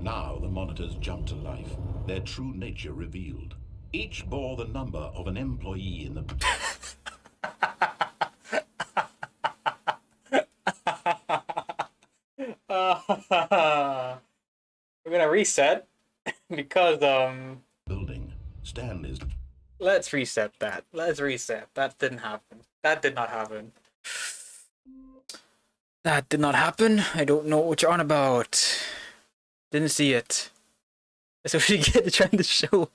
Now the monitors jumped to life, their true nature revealed. Each bore the number of an employee in the... We're gonna reset because building. Stanley's... Let's reset that. Let's reset. That didn't happen. That did not happen. That did not happen. I don't know what you're on about. Didn't see it. That's what you get trying to show.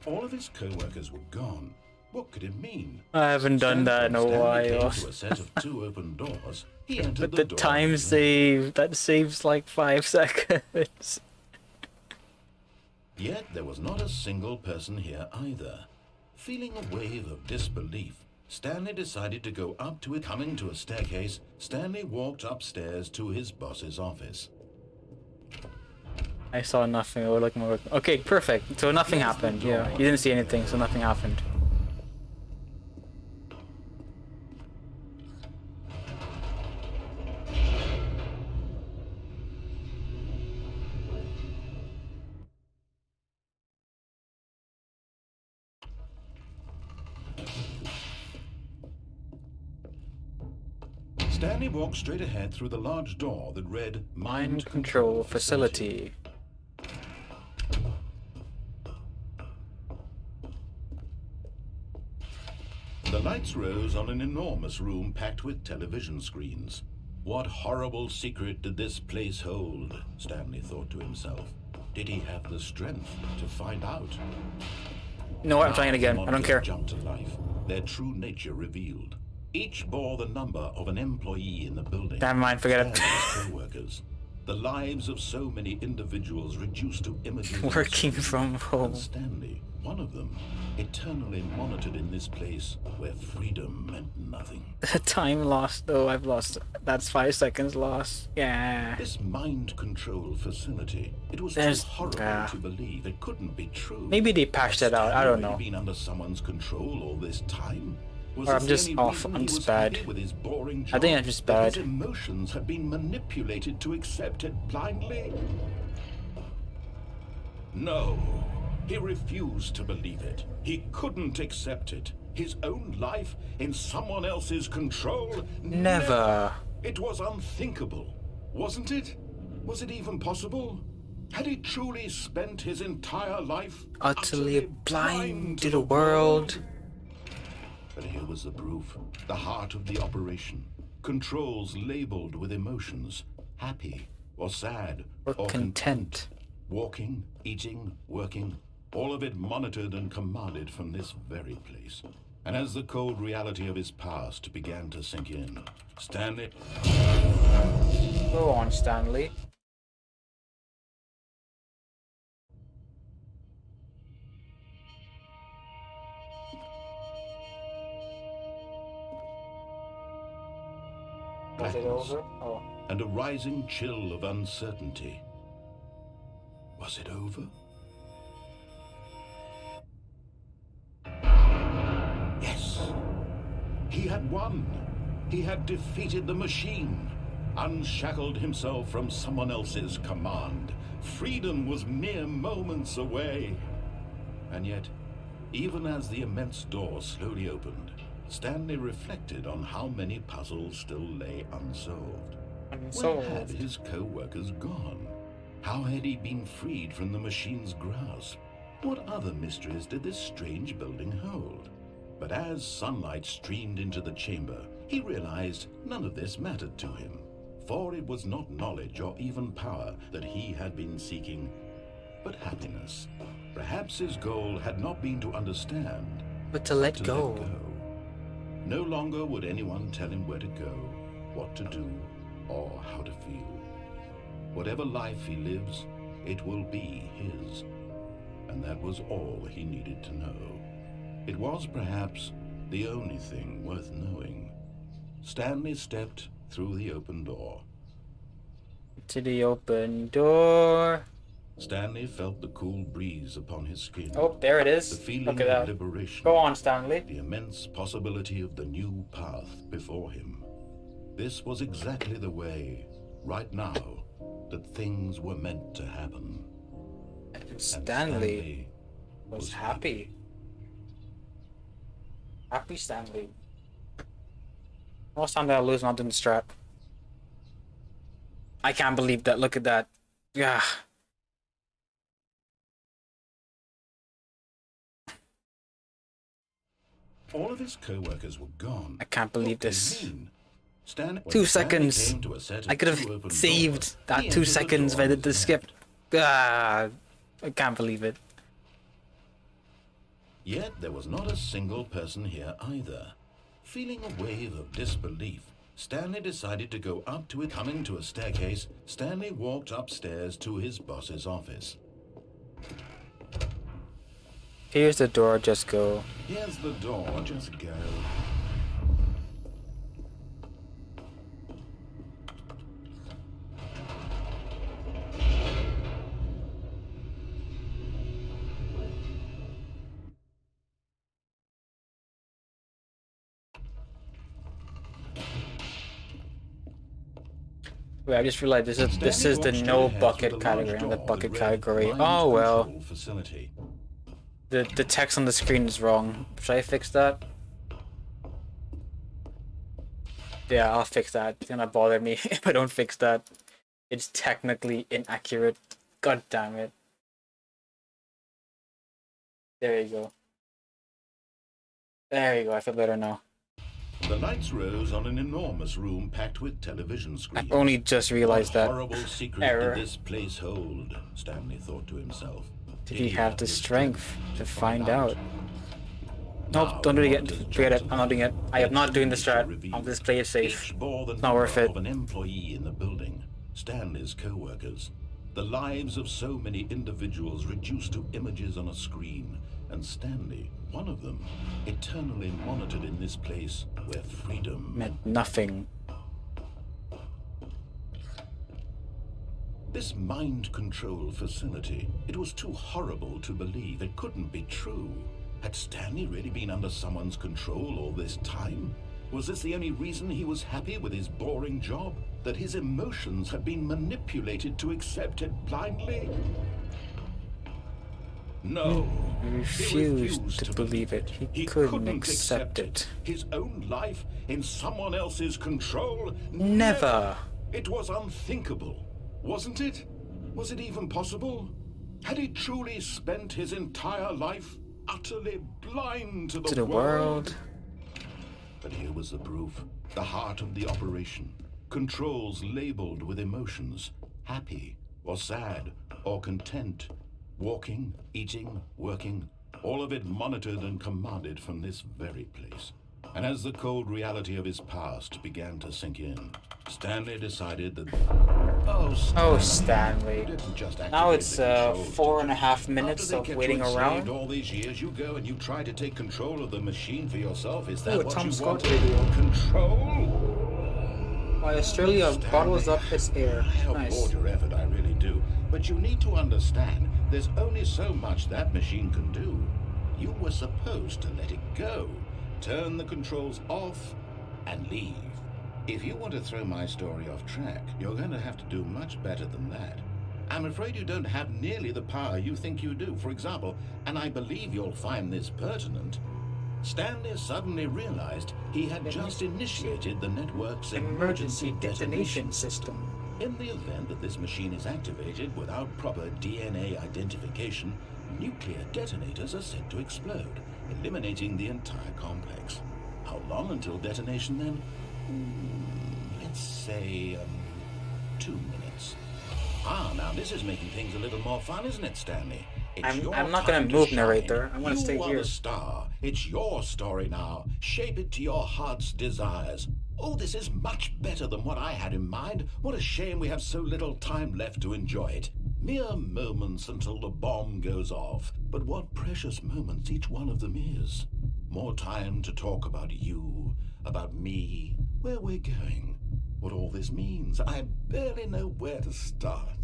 All of his co-workers were gone. What could it mean? I haven't done that in a while. To a set of 2 open doors. He entered But the time save, that saves like 5 seconds. Yet there was not a single person here either. Feeling a wave of disbelief, Stanley decided to go up to it. Coming to a staircase, Stanley walked upstairs to his boss's office. I saw nothing. Or like more. Okay, perfect. So nothing happened. Yeah, you didn't see anything, so nothing happened. Stanley walked straight ahead through the large door that read Mind Control Facility. The lights rose on an enormous room packed with television screens. What horrible secret did this place hold? Stanley thought to himself. Did he have the strength to find out? No, I'm trying it again. I don't care. Jumped to life, their true nature revealed. Each bore the number of an employee in the building. Never mind, forget it. Co-workers. The lives of so many individuals reduced to images. Working from home. And Stanley, one of them, eternally monitored in this place where freedom meant nothing. Time lost, though. I've lost. That's 5 seconds lost. Yeah. This mind control facility, it was too horrible to believe. It couldn't be true. Maybe they patched it out. I don't know. Been under someone's control all this time. Or I'm just off. I'm just bad. I think I'm just bad. His emotions had been manipulated to accept it blindly. No, he refused to believe it. He couldn't accept it. His own life in someone else's control? Never. It was unthinkable, wasn't it? Was it even possible? Had he truly spent his entire life utterly blind to the world? But here was the proof, the heart of the operation. Controls labeled with emotions, happy or sad or content. Walking, eating, working, all of it monitored and commanded from this very place. And as the cold reality of his past began to sink in, Stanley... Go on, Stanley. Was it over? Oh. And a rising chill of uncertainty. Was it over? Yes. He had won. He had defeated the machine, unshackled himself from someone else's command. Freedom was mere moments away. And yet, even as the immense door slowly opened, Stanley reflected on how many puzzles still lay unsolved. Where had his co-workers gone? How had he been freed from the machine's grasp? What other mysteries did this strange building hold? But as sunlight streamed into the chamber, he realized none of this mattered to him. For it was not knowledge or even power that he had been seeking, but happiness. Perhaps his goal had not been to understand, but to let go. No longer would anyone tell him where to go, what to do, or how to feel. Whatever life he lives, it will be his. And that was all he needed to know. It was perhaps the only thing worth knowing. Stanley stepped through the open door. To the open door. Stanley felt the cool breeze upon his skin. Oh, there it is. The feeling Look at that. of liberation. Go on, Stanley. The immense possibility of the new path before him. This was exactly the way, right now, that things were meant to happen. And Stanley was happy. Happy Stanley. Most time that I lose not doing the strat. I can't believe that. Look at that. Yeah. All of his co-workers were gone. I can't believe this. Stanley, 2 seconds. I could have saved that 2 seconds if I did the skip. Ah, I can't believe it. Yet there was not a single person here either. Feeling a wave of disbelief, Stanley decided to go up to it. Coming to a staircase, Stanley walked upstairs to his boss's office. Here's the door, just go. Here's the door, just go. Wait, I just realized this is the no bucket category, not the bucket category. Oh well. The text on the screen is wrong. Should I fix that? Yeah, I'll fix that. It's gonna bother me if I don't fix that. It's technically inaccurate. God damn it. There you go. There you go, I feel better now. The lights rose on an enormous room packed with television screens. I only just realized that. Horrible secret Error. did this place hold? Stanley thought to himself. Did he have the strength to find out? Nope, don't do it again. Forget it. I'm not doing it. I am not doing the strat. I'll just play it safe. It's not worth it. Of an employee in the building, Stanley's co-workers, the lives of so many individuals reduced to images on a screen, and Stanley, one of them, eternally monitored in this place where freedom Meant nothing. This mind control facility, it was too horrible to believe. It couldn't be true. Had Stanley really been under someone's control all this time? Was this the only reason he was happy with his boring job? That his emotions had been manipulated to accept it blindly? No. He refused to believe it. He couldn't accept it. His own life in someone else's control? Never. It was unthinkable, wasn't it? Was it even possible? Had he truly spent his entire life utterly blind to the world? But here was the proof. The heart of the operation. Controls labeled with emotions. Happy or sad or content. Walking, eating, working. All of it monitored and commanded from this very place. And as the cold reality of his past began to sink in, Stanley decided that... Oh, Stanley. Now it's 4.5 minutes of waiting around. All these years, you go and you try to take control of the machine for yourself. Is that what Tom you Scott wanted? video. Control? Why Australia bottles up its air. I Nice. applaud your effort, I really do. But you need to understand, there's only so much that machine can do. You were supposed to let it go. Turn the controls off and leave. If you want to throw my story off track, you're going to have to do much better than that. I'm afraid you don't have nearly the power you think you do. For example, and I believe you'll find this pertinent, Stanley suddenly realized he had just initiated the network's emergency detonation system. In the event that this machine is activated without proper DNA identification, nuclear detonators are set to explode, eliminating the entire complex. How long until detonation then? Let's say 2 minutes. Now this is making things a little more fun, isn't it, Stanley? I'm not gonna move, narrator. I want to stay You are here. the star. It's your story now. Shape it to your heart's desires. Oh, this is much better than what I had in mind. What a shame we have so little time left to enjoy it. Mere moments until the bomb goes off. But what precious moments each one of them is. More time to talk about you, about me, where we're going, what all this means. I barely know where to start.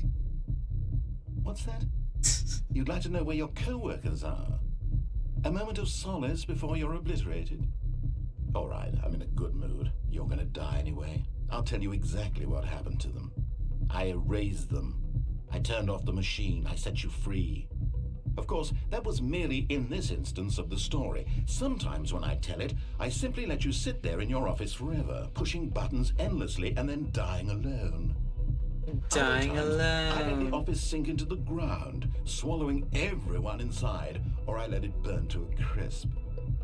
What's that? You'd like to know where your co-workers are? A moment of solace before you're obliterated? All right, I'm in a good mood. You're gonna die anyway. I'll tell you exactly what happened to them. I erased them. I turned off the machine. I set you free. Of course, that was merely in this instance of the story. Sometimes when I tell it, I simply let you sit there in your office forever, pushing buttons endlessly and then dying alone. Dying alone. I let the office sink into the ground, swallowing everyone inside, or I let it burn to a crisp.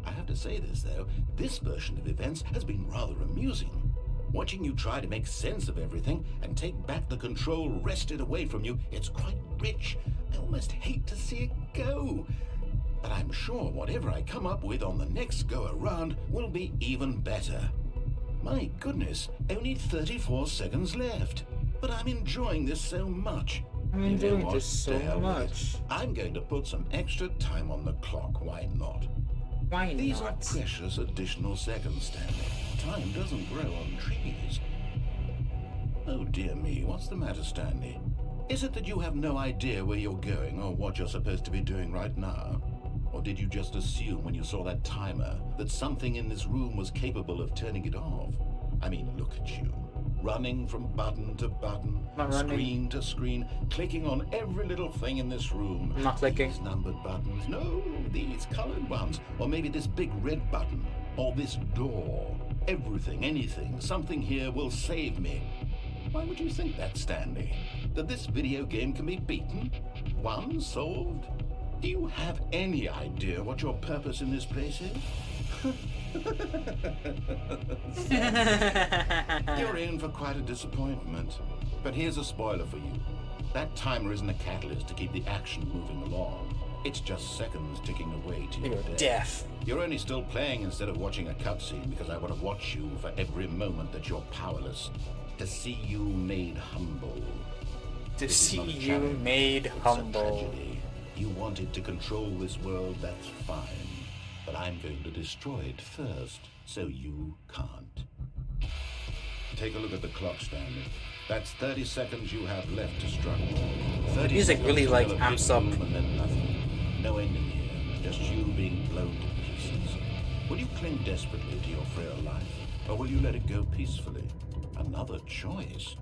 I have to say this, though, this version of events has been rather amusing. Watching you try to make sense of everything and take back the control wrested away from you, it's quite rich. I almost hate to see it go. But I'm sure whatever I come up with on the next go-around will be even better. My goodness, only 34 seconds left. But I'm enjoying this so much. I'm enjoying this so much. I'm going to put some extra time on the clock, why not? Why not? These are precious additional seconds, Stanley. Time doesn't grow on trees. Oh dear me, what's the matter, Stanley? Is it that you have no idea where you're going or what you're supposed to be doing right now? Or did you just assume when you saw that timer that something in this room was capable of turning it off? I mean, look at you. Running from button to button, screen to screen, clicking on every little thing in this room. I'm not clicking. These numbered buttons. No, these colored ones. Or maybe this big red button. Or this door. Everything, anything, something here will save me. Why would you think that, Stanley? That this video game can be beaten? Won? Solved? Do you have any idea what your purpose in this place is? You're in for quite a disappointment. But here's a spoiler for you. That timer isn't a catalyst to keep the action moving along. It's just seconds ticking away to your death. You're only still playing instead of watching a cutscene because I want to watch you for every moment that you're powerless. To see you made humble. To see you made humble. You wanted to control this world, that's fine. But I'm going to destroy it first, so you can't. Take a look at the clock, Stanley. That's 30 seconds you have left to struggle. The music really like amps up. And then nothing. No ending here, just you being blown to pieces. Will you cling desperately to your frail life, or will you let it go peacefully? Another choice.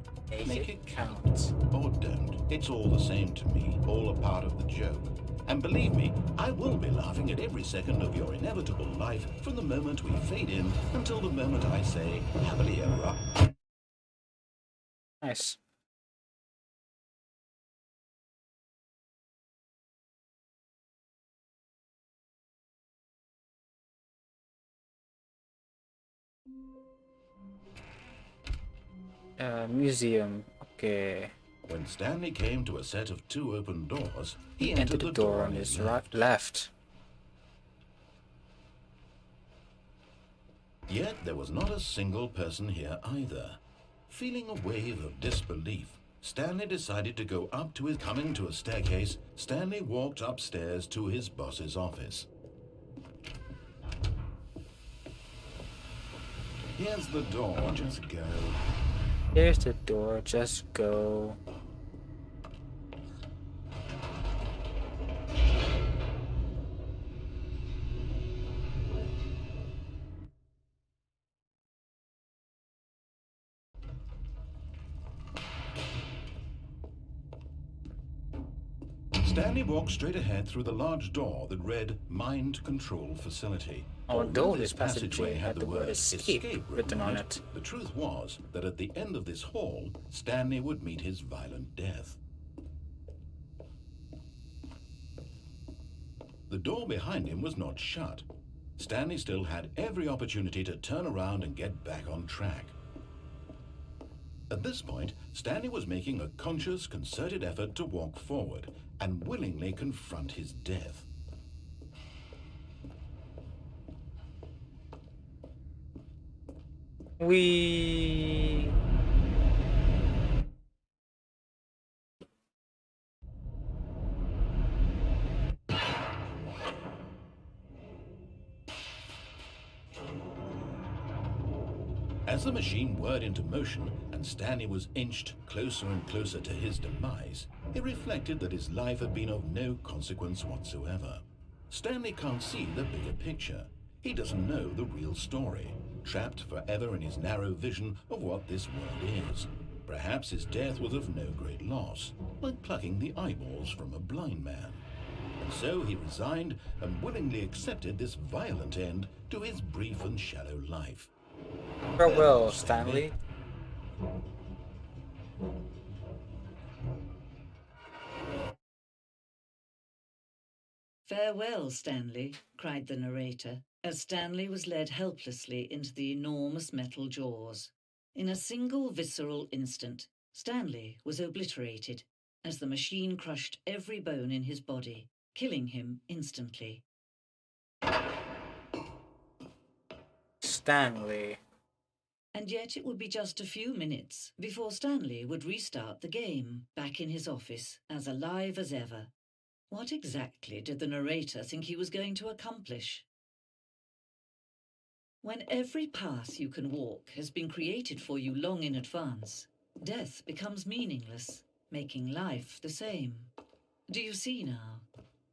Make it count. Or don't. It's all the same to me, all a part of the joke. And believe me, I will be laughing at every second of your inevitable life from the moment we fade in until the moment I say, happily ever after. Nice. Museum. Okay. When Stanley came to a set of 2 open doors, He entered the door on his left. Yet there was not a single person here either. Feeling a wave of disbelief, Stanley decided to go up to his... Coming to a staircase, Stanley walked upstairs to his boss's office. Here's the door, just go. Here's the door, just go. Stanley walked straight ahead through the large door that read Mind Control Facility. Although this passageway had the word escape written on it. The truth was that at the end of this hall, Stanley would meet his violent death. The door behind him was not shut. Stanley still had every opportunity to turn around and get back on track. At this point, Stanley was making a conscious, concerted effort to walk forward and willingly confront his death. As the machine whirred into motion and Stanley was inched closer and closer to his demise, he reflected that his life had been of no consequence whatsoever. Stanley can't see the bigger picture. He doesn't know the real story, trapped forever in his narrow vision of what this world is. perhaps his death was of no great loss, like plucking the eyeballs from a blind man. And so he resigned and willingly accepted this violent end to his brief and shallow life. Farewell, Stanley. "Farewell, Stanley," cried the narrator, as Stanley was led helplessly into the enormous metal jaws. In a single visceral instant, Stanley was obliterated, as the machine crushed every bone in his body, killing him instantly. Stanley. And yet it would be just a few minutes before Stanley would restart the game, back in his office, as alive as ever. What exactly did the narrator think he was going to accomplish? When every path you can walk has been created for you long in advance, death becomes meaningless, making life the same. Do you see now?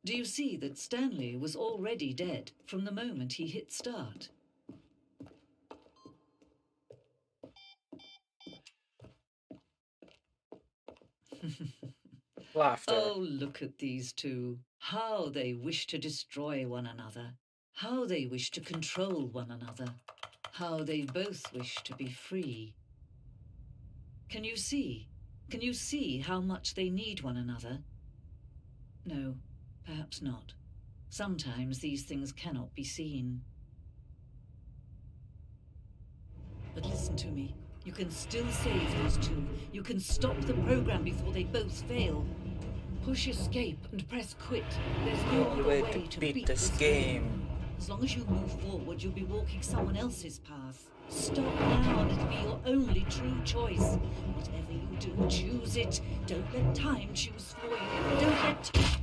Do you see that Stanley was already dead from the moment he hit start? Laughter. Oh, look at these two. How they wish to destroy one another. How they wish to control one another. How they both wish to be free. Can you see? Can you see how much they need one another? No, perhaps not. Sometimes these things cannot be seen. But listen to me. You can still save those two. You can stop the program before they both fail. Push escape and press quit. There's no other way to beat this game. As long as you move forward, you'll be walking someone else's path. Stop now and it'll be your only true choice. Whatever you do, choose it. Don't let time choose for you. Don't let...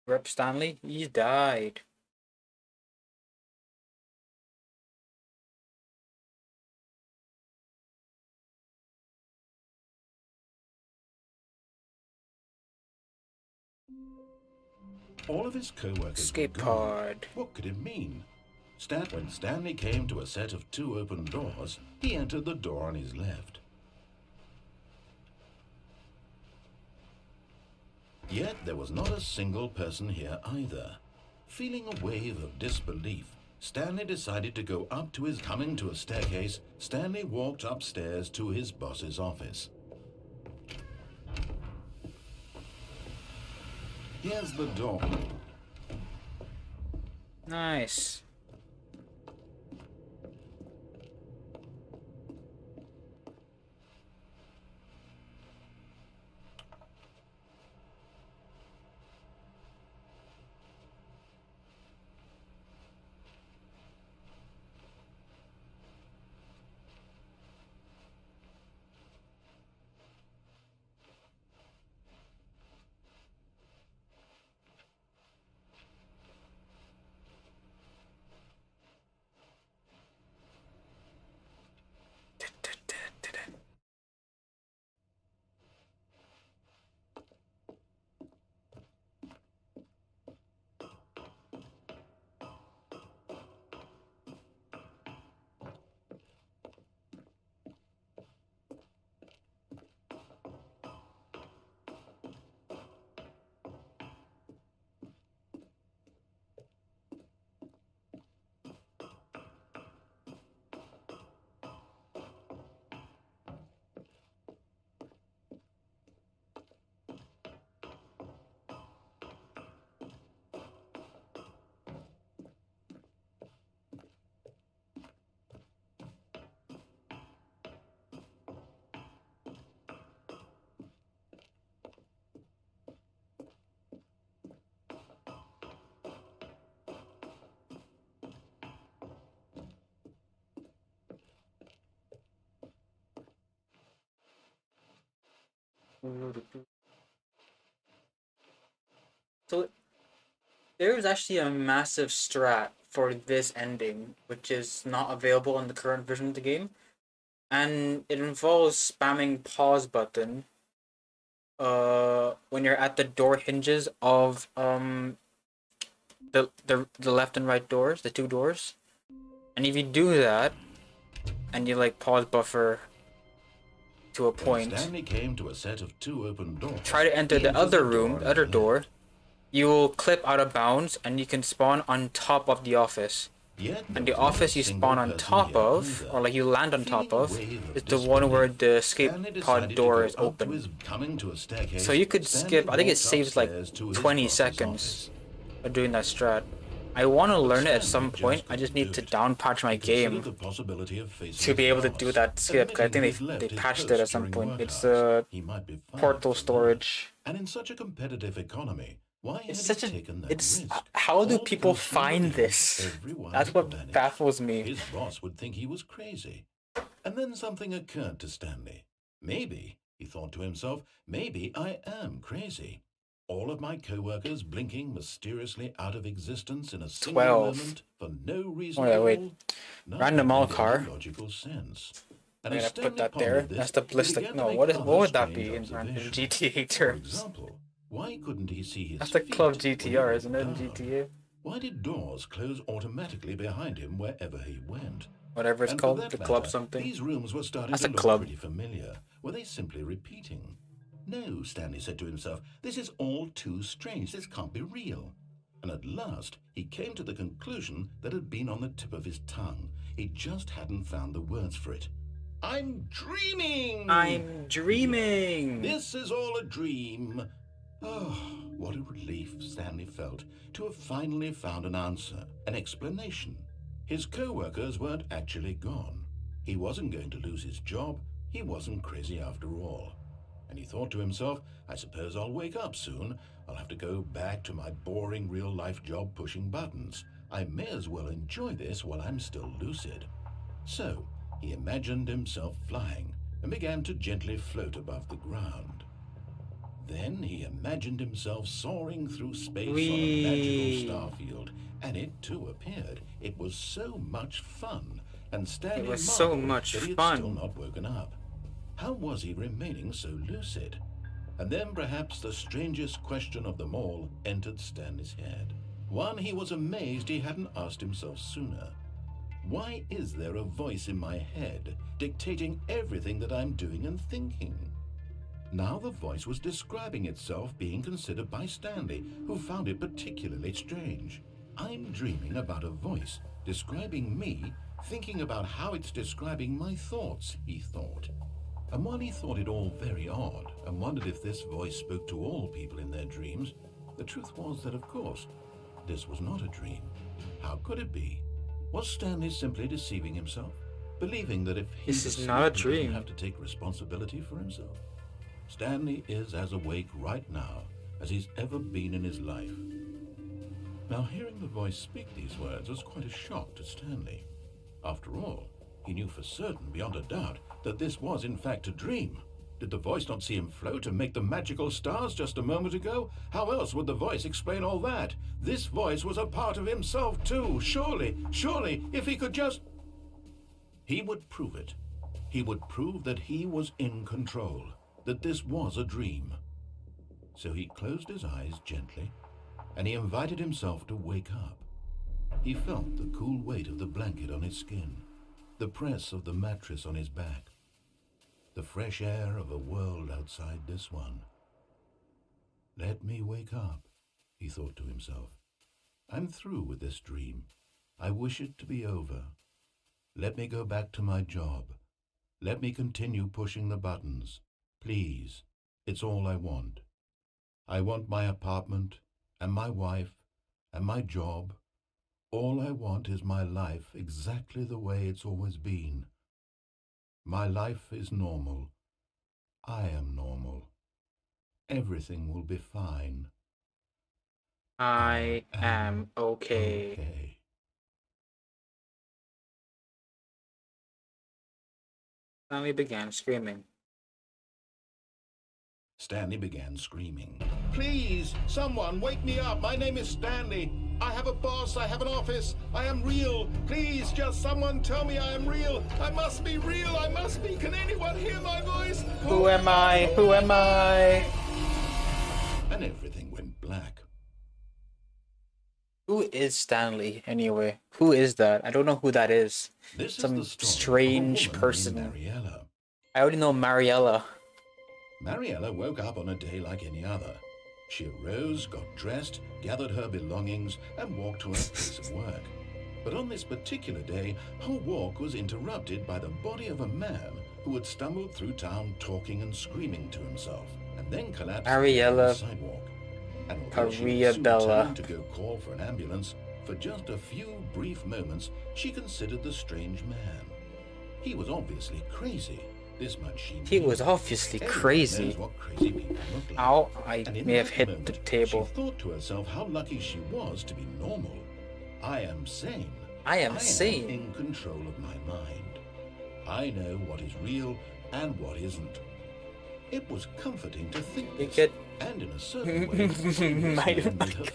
Rip Stanley, he died. All of his co-workers Escape were gone. pod. What could it mean? When Stanley came to a set of 2 open doors, he entered the door on his left. Yet there was not a single person here either. Feeling a wave of disbelief, Stanley decided to go up to his... Coming to a staircase, Stanley walked upstairs to his boss's office. Here's the door. Nice. So there is actually a massive strat for this ending, which is not available in the current version of the game, and it involves spamming pause button when you're at the door hinges of the left and right doors, the 2 doors, and if you do that and you like pause buffer to a When point. Stanley came to a set of 2 open doors. Try to enter the other room, the other door. You will clip out of bounds and you can spawn on top of the office. And the office you spawn on top of, or like you land on top of, is the one where the escape pod door is open. So you could skip, I think it saves like 20 seconds of doing that strat. I want to learn it at some point. I just need to down patch my game to be able to do that skip. Cause I think they patched it at some point. It's portal storage. And in such a competitive economy, why It's had such he a. taken that It's risk? how do All people because find nobody, this? everyone That's had what vanished. baffles me. His boss would think he was crazy. And then something occurred to Stanley. Maybe, he thought to himself, maybe I am crazy. All of my co-workers blinking mysteriously out of existence in a single 12. moment for no reason Oh yeah, at wait. all. None Random of all it made car. any logical sense. I'm And as gonna Stanley put that pondered there. this, That's the he ballistic. began No, to make what other would that strange be in observations. GTA For terms? example, why couldn't he see his That's the feet club when he GTR, looked isn't it? In down? GTA, Why did doors close automatically behind him wherever he went? whatever it's And for called, that the club matter, something. these rooms were starting That's to a look club. pretty familiar. Were they simply repeating? No, Stanley said to himself, this is all too strange. This can't be real. And at last, he came to the conclusion that had been on the tip of his tongue. He just hadn't found the words for it. I'm dreaming! I'm dreaming. This is all a dream. Oh, what a relief Stanley felt to have finally found an answer, an explanation. His co-workers weren't actually gone. He wasn't going to lose his job. He wasn't crazy after all. And he thought to himself, I suppose I'll wake up soon. I'll have to go back to my boring real-life job pushing buttons. I may as well enjoy this while I'm still lucid. So, he imagined himself flying and began to gently float above the ground. Then he imagined himself soaring through space on a magical starfield, and it too appeared. It was so much fun, and Stanley It was so marveled much that he had fun. still not woken up. How was he remaining so lucid? And then perhaps the strangest question of them all entered Stanley's head. One he was amazed he hadn't asked himself sooner. Why is there a voice in my head dictating everything that I'm doing and thinking? Now the voice was describing itself being considered by Stanley, who found it particularly strange. I'm dreaming about a voice describing me, thinking about how it's describing my thoughts, he thought. And while he thought it all very odd and wondered if this voice spoke to all people in their dreams, the truth was that, of course, this was not a dream. How could it be? Was Stanley simply deceiving himself, believing that if he This was is not a asleep, he didn't dream. have to take responsibility for himself? Stanley is as awake right now as he's ever been in his life. Now, hearing the voice speak these words was quite a shock to Stanley. After all, he knew for certain, beyond a doubt, that this was in fact a dream. Did the voice not see him float and make the magical stars just a moment ago? How else would the voice explain all that? This voice was a part of himself too. Surely, if he could just... He would prove it. He would prove that he was in control, that this was a dream. So he closed his eyes gently, and he invited himself to wake up. He felt the cool weight of the blanket on his skin, the press of the mattress on his back, the fresh air of a world outside this one. Let me wake up, he thought to himself. I'm through with this dream. I wish it to be over. Let me go back to my job. Let me continue pushing the buttons. Please, it's all I want. I want my apartment, and my wife, and my job. All I want is my life exactly the way it's always been. My life is normal. I am normal. Everything will be fine. I am okay. Okay. Stanley began screaming. Stanley began screaming. Please, someone, wake me up. My name is Stanley. I have a boss. I have an office. I am real. Please, just someone tell me I am real. I must be real. I must be. Can anyone hear my voice? Who am I? Who am I? And everything went black. Who is Stanley, anyway? Who is that? I don't know who that is. This Some is the story strange of a woman person. named Mariella. I already know Mariella. Mariella woke up on a day like any other. She arose, got dressed, gathered her belongings, and walked to her place of work. But on this particular day, her walk was interrupted by the body of a man who had stumbled through town talking and screaming to himself, and then collapsed on the sidewalk. And although she was soon turned to go call for an ambulance, for just a few brief moments, she considered the strange man. He was obviously crazy. This much she knew. He was obviously crazy. Ow, I may have hit the table. She thought to herself how lucky she was to be normal. I am sane. I am sane. In control of my mind. I know what is real and what isn't. It was comforting to think this, and in a certain way,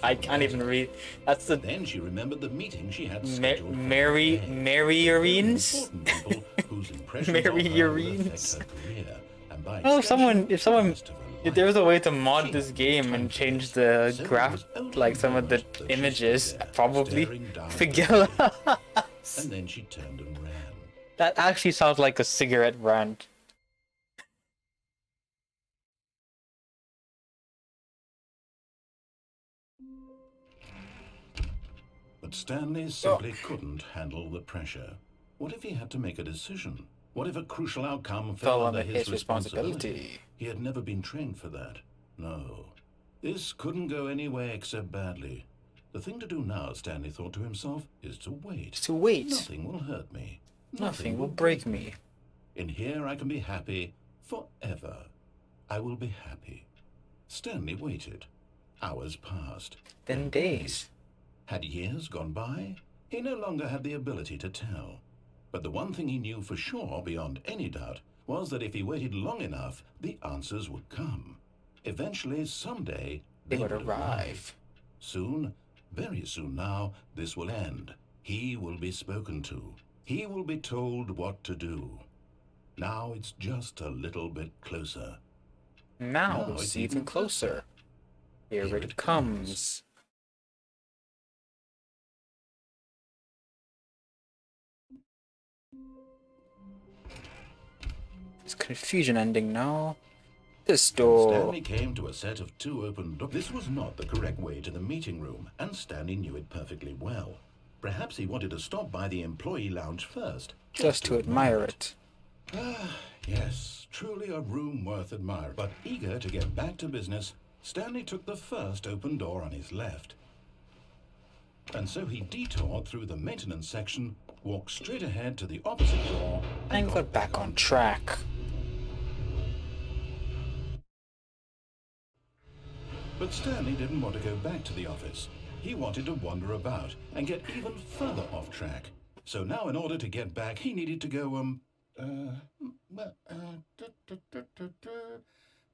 I can't even read. That's the. Then she remembered the meeting she had scheduled. Mary Urines. Oh, if there was a way to mod this game and change the like some of the images, probably. Figella. And then she turned and ran. That actually sounds like a cigarette brand. But Stanley simply couldn't handle the pressure. What if he had to make a decision? What if a crucial outcome fell under his responsibility? He had never been trained for that. No. This couldn't go anywhere except badly. The thing to do now, Stanley thought to himself, is to wait. To wait. Nothing will hurt me. Nothing will break me. In here I can be happy forever. I will be happy. Stanley waited. Hours passed. Then days. Had years gone by? He no longer had the ability to tell. But the one thing he knew for sure, beyond any doubt, was that if he waited long enough, the answers would come. Eventually, someday, they would arrive. Soon, very soon now, this will end. He will be spoken to. He will be told what to do. Now it's just a little bit closer. Now it's even closer. Here it comes. It's confusion ending now. This door. Stanley came to a set of 2 open doors. This was not the correct way to the meeting room, and Stanley knew it perfectly well. Perhaps he wanted to stop by the employee lounge first. Just to admire it. Ah, yes, truly a room worth admiring. But eager to get back to business, Stanley took the first open door on his left. And so he detoured through the maintenance section, walked straight ahead to the opposite door, and got back on track. But Stanley didn't want to go back to the office. He wanted to wander about and get even further off track. So now in order to get back, he needed to go,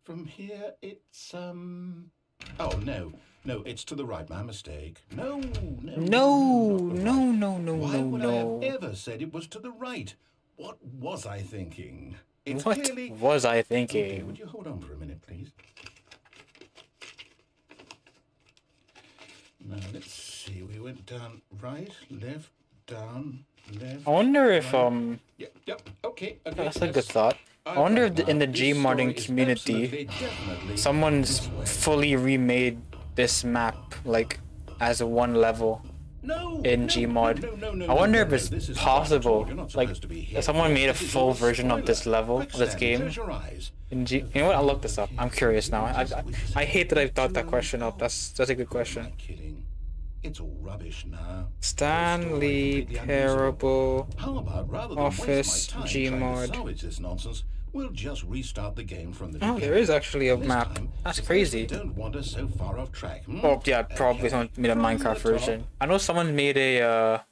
from here it's, oh, no, it's to the right, my mistake. No. Why would I have ever said it was to the right? What was I thinking? Was I thinking? Okay, would you hold on for a minute, please? Now, let's see. We went down right, left, down, left. I wonder if, Yep, okay. That's a good thought. I wonder if in the Gmodding community, someone's fully remade this map, like, as a one level in Gmod. I wonder if it's possible, like, if someone made a full version of this level, of this game. In you know what? I'll look this up. I'm curious now. I hate that I thought that question up. That's a good question. It's all rubbish now. Stanley Parable Office Gmod. We'll just restart the game from the beginning. There is actually a map. That's crazy. Don't want us so far off track. Oh yeah, probably someone made a Minecraft version. I know someone made a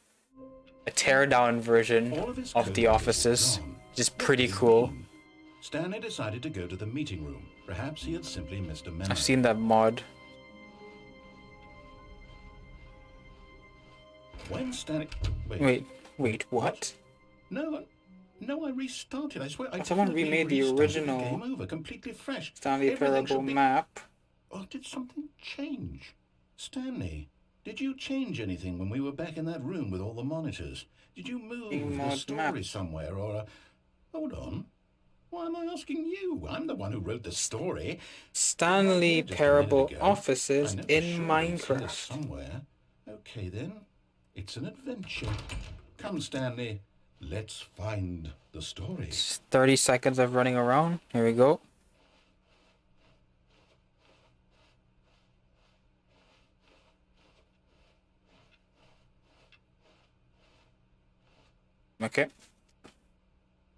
teardown version of the offices, which is pretty cool. Stanley decided to go to the meeting room. Perhaps he had simply missed a memo. I've seen that mod. When Stanley... Wait, what? No, I restarted. I swear. Someone remade the original game over, completely fresh. Stanley Parable map. Oh, did something change? Stanley, did you change anything when we were back in that room with all the monitors? Did you move the story somewhere or... Hold on. Why am I asking you? I'm the one who wrote the story. Stanley Just a minute Parable ago. offices I know for in sure I've seen this Minecraft. somewhere. Okay then, it's an adventure. Come, Stanley, let's find the story. It's 30 seconds of running around. Here we go. Okay.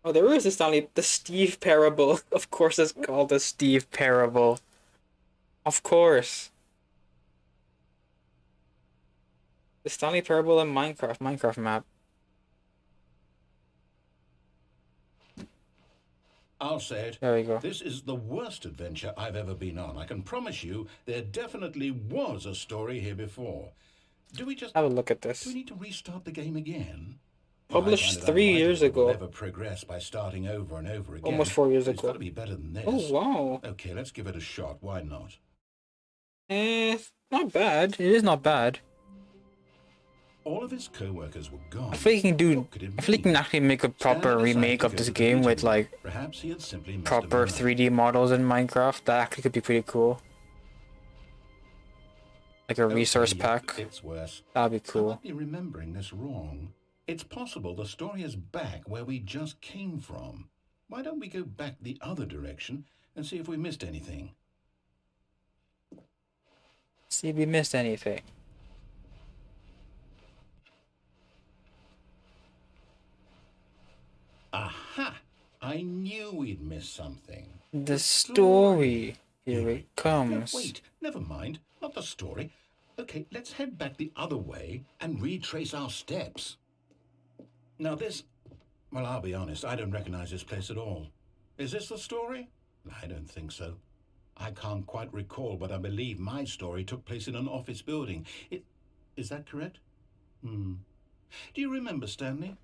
Oh, there is the Steve Parable. Of course it's called the Steve Parable. Of course. The Stanley Parable in Minecraft map. I'll say it. There we go. This is the worst adventure I've ever been on. I can promise you there definitely was a story here before. Do we just Have a look at do this. we need to restart the game again? Published I find it 3 years unlikely we'll ago. ever progress by starting over and over again. Almost 4 years It's ago. got to be better than this. Oh, wow. Okay, let's give it a shot. Why not? Not bad. It is not bad. All of his co-workers were gone. I feel like you can do. What could it I feel like you be? can actually make a proper Stanley decided remake to of go this to the game with meeting room. like Perhaps he had simply missed a proper memo. 3D models in Minecraft. That actually could be pretty cool. Like a Okay, resource yeah, pack. It's worse. That'd be I cool. might be remembering this wrong. It's possible the story is back where we just came from. Why don't we go back the other direction and see if we missed anything? See if we missed anything. Aha! I knew we'd missed something. The story. Here it No, comes. wait, never mind. Not the story. Okay, let's head back the other way and retrace our steps. Now this... Well, I'll be honest, I don't recognize this place at all. Is this the story? I don't think so. I can't quite recall, but I believe my story took place in an office building. Is that correct? Do you remember, Stanley?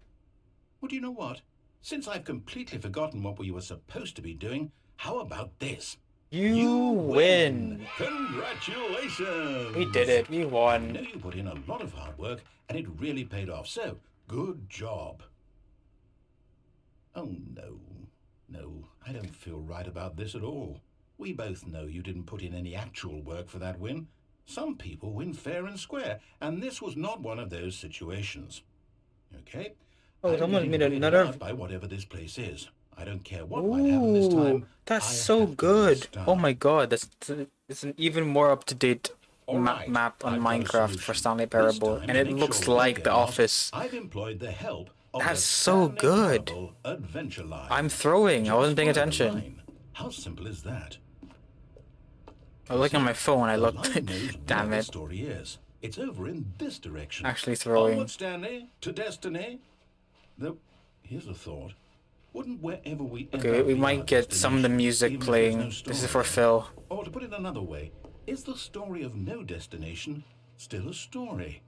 Well, do you know what? Since I've completely forgotten what we were supposed to be doing, how about this? You win. Congratulations! We did it. We I won. know you put in a lot of hard work, and it really paid off, so good job. Oh, no, I don't feel right about this at all. We both know you didn't put in any actual work for that win. Some people win fair and square, and this was not one of those situations. Okay? Oh, I'm someone getting made weirded another. out by whatever this place is. I don't care what might happen this Ooh, time. that's I so have to good. restart. Oh my god, it's an even more up to date All right, map on I've got a Minecraft for solution. Stanley This Parable, time, and to it make looks sure we like don't The get lost, Office. I've employed the help of That's the so Stanley good. Parable Adventure Line. I'm throwing. I wasn't paying Just follow the attention. line. How simple is that? I was looking at my phone. I The looked. line knows Damn where the it. story is. It's over in this direction. Actually throwing. Onward, Stanley, to destiny. Though, here's a thought. Wouldn't wherever we end Okay, up we be our might get some of the destination, music even if playing. there's no This is story? for Phil. Or to put it another way, is the story of no destination still a story?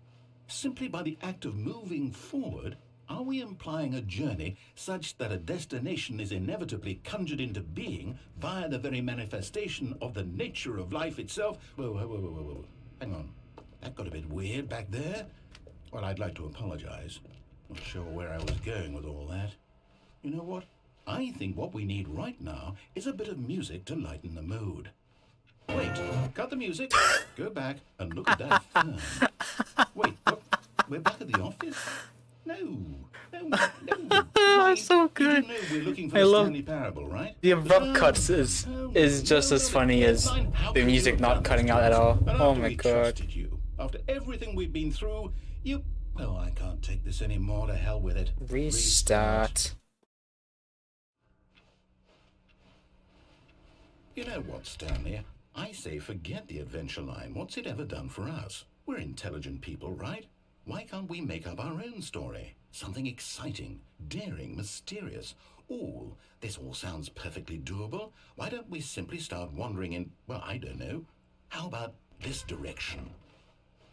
Simply by the act of moving forward, are we implying a journey such that a destination is inevitably conjured into being via the very manifestation of the nature of life itself? Whoa. Hang on. That got a bit weird back there. Well, I'd like to apologize. Not sure where I was going with all that. You know what? I think what we need right now is a bit of music to lighten the mood. Wait, cut the music, go back and look at that fern. Wait, what? We're back at the office? No. That's so good. You do know we're looking for I the love- Stanley Parable, right? The abrupt cuts is just as funny as the music not cutting out at all. And Oh after my we god. trusted you, after everything we've been through, you... Well, I can't take this anymore. To hell with it. Restart. You know what, Stanley? I say forget the adventure line. What's it ever done for us? We're intelligent people, right? Why can't we make up our own story? Something exciting, daring, mysterious. Ooh, this all sounds perfectly doable. Why don't we simply start wandering in, well, I don't know. How about this direction?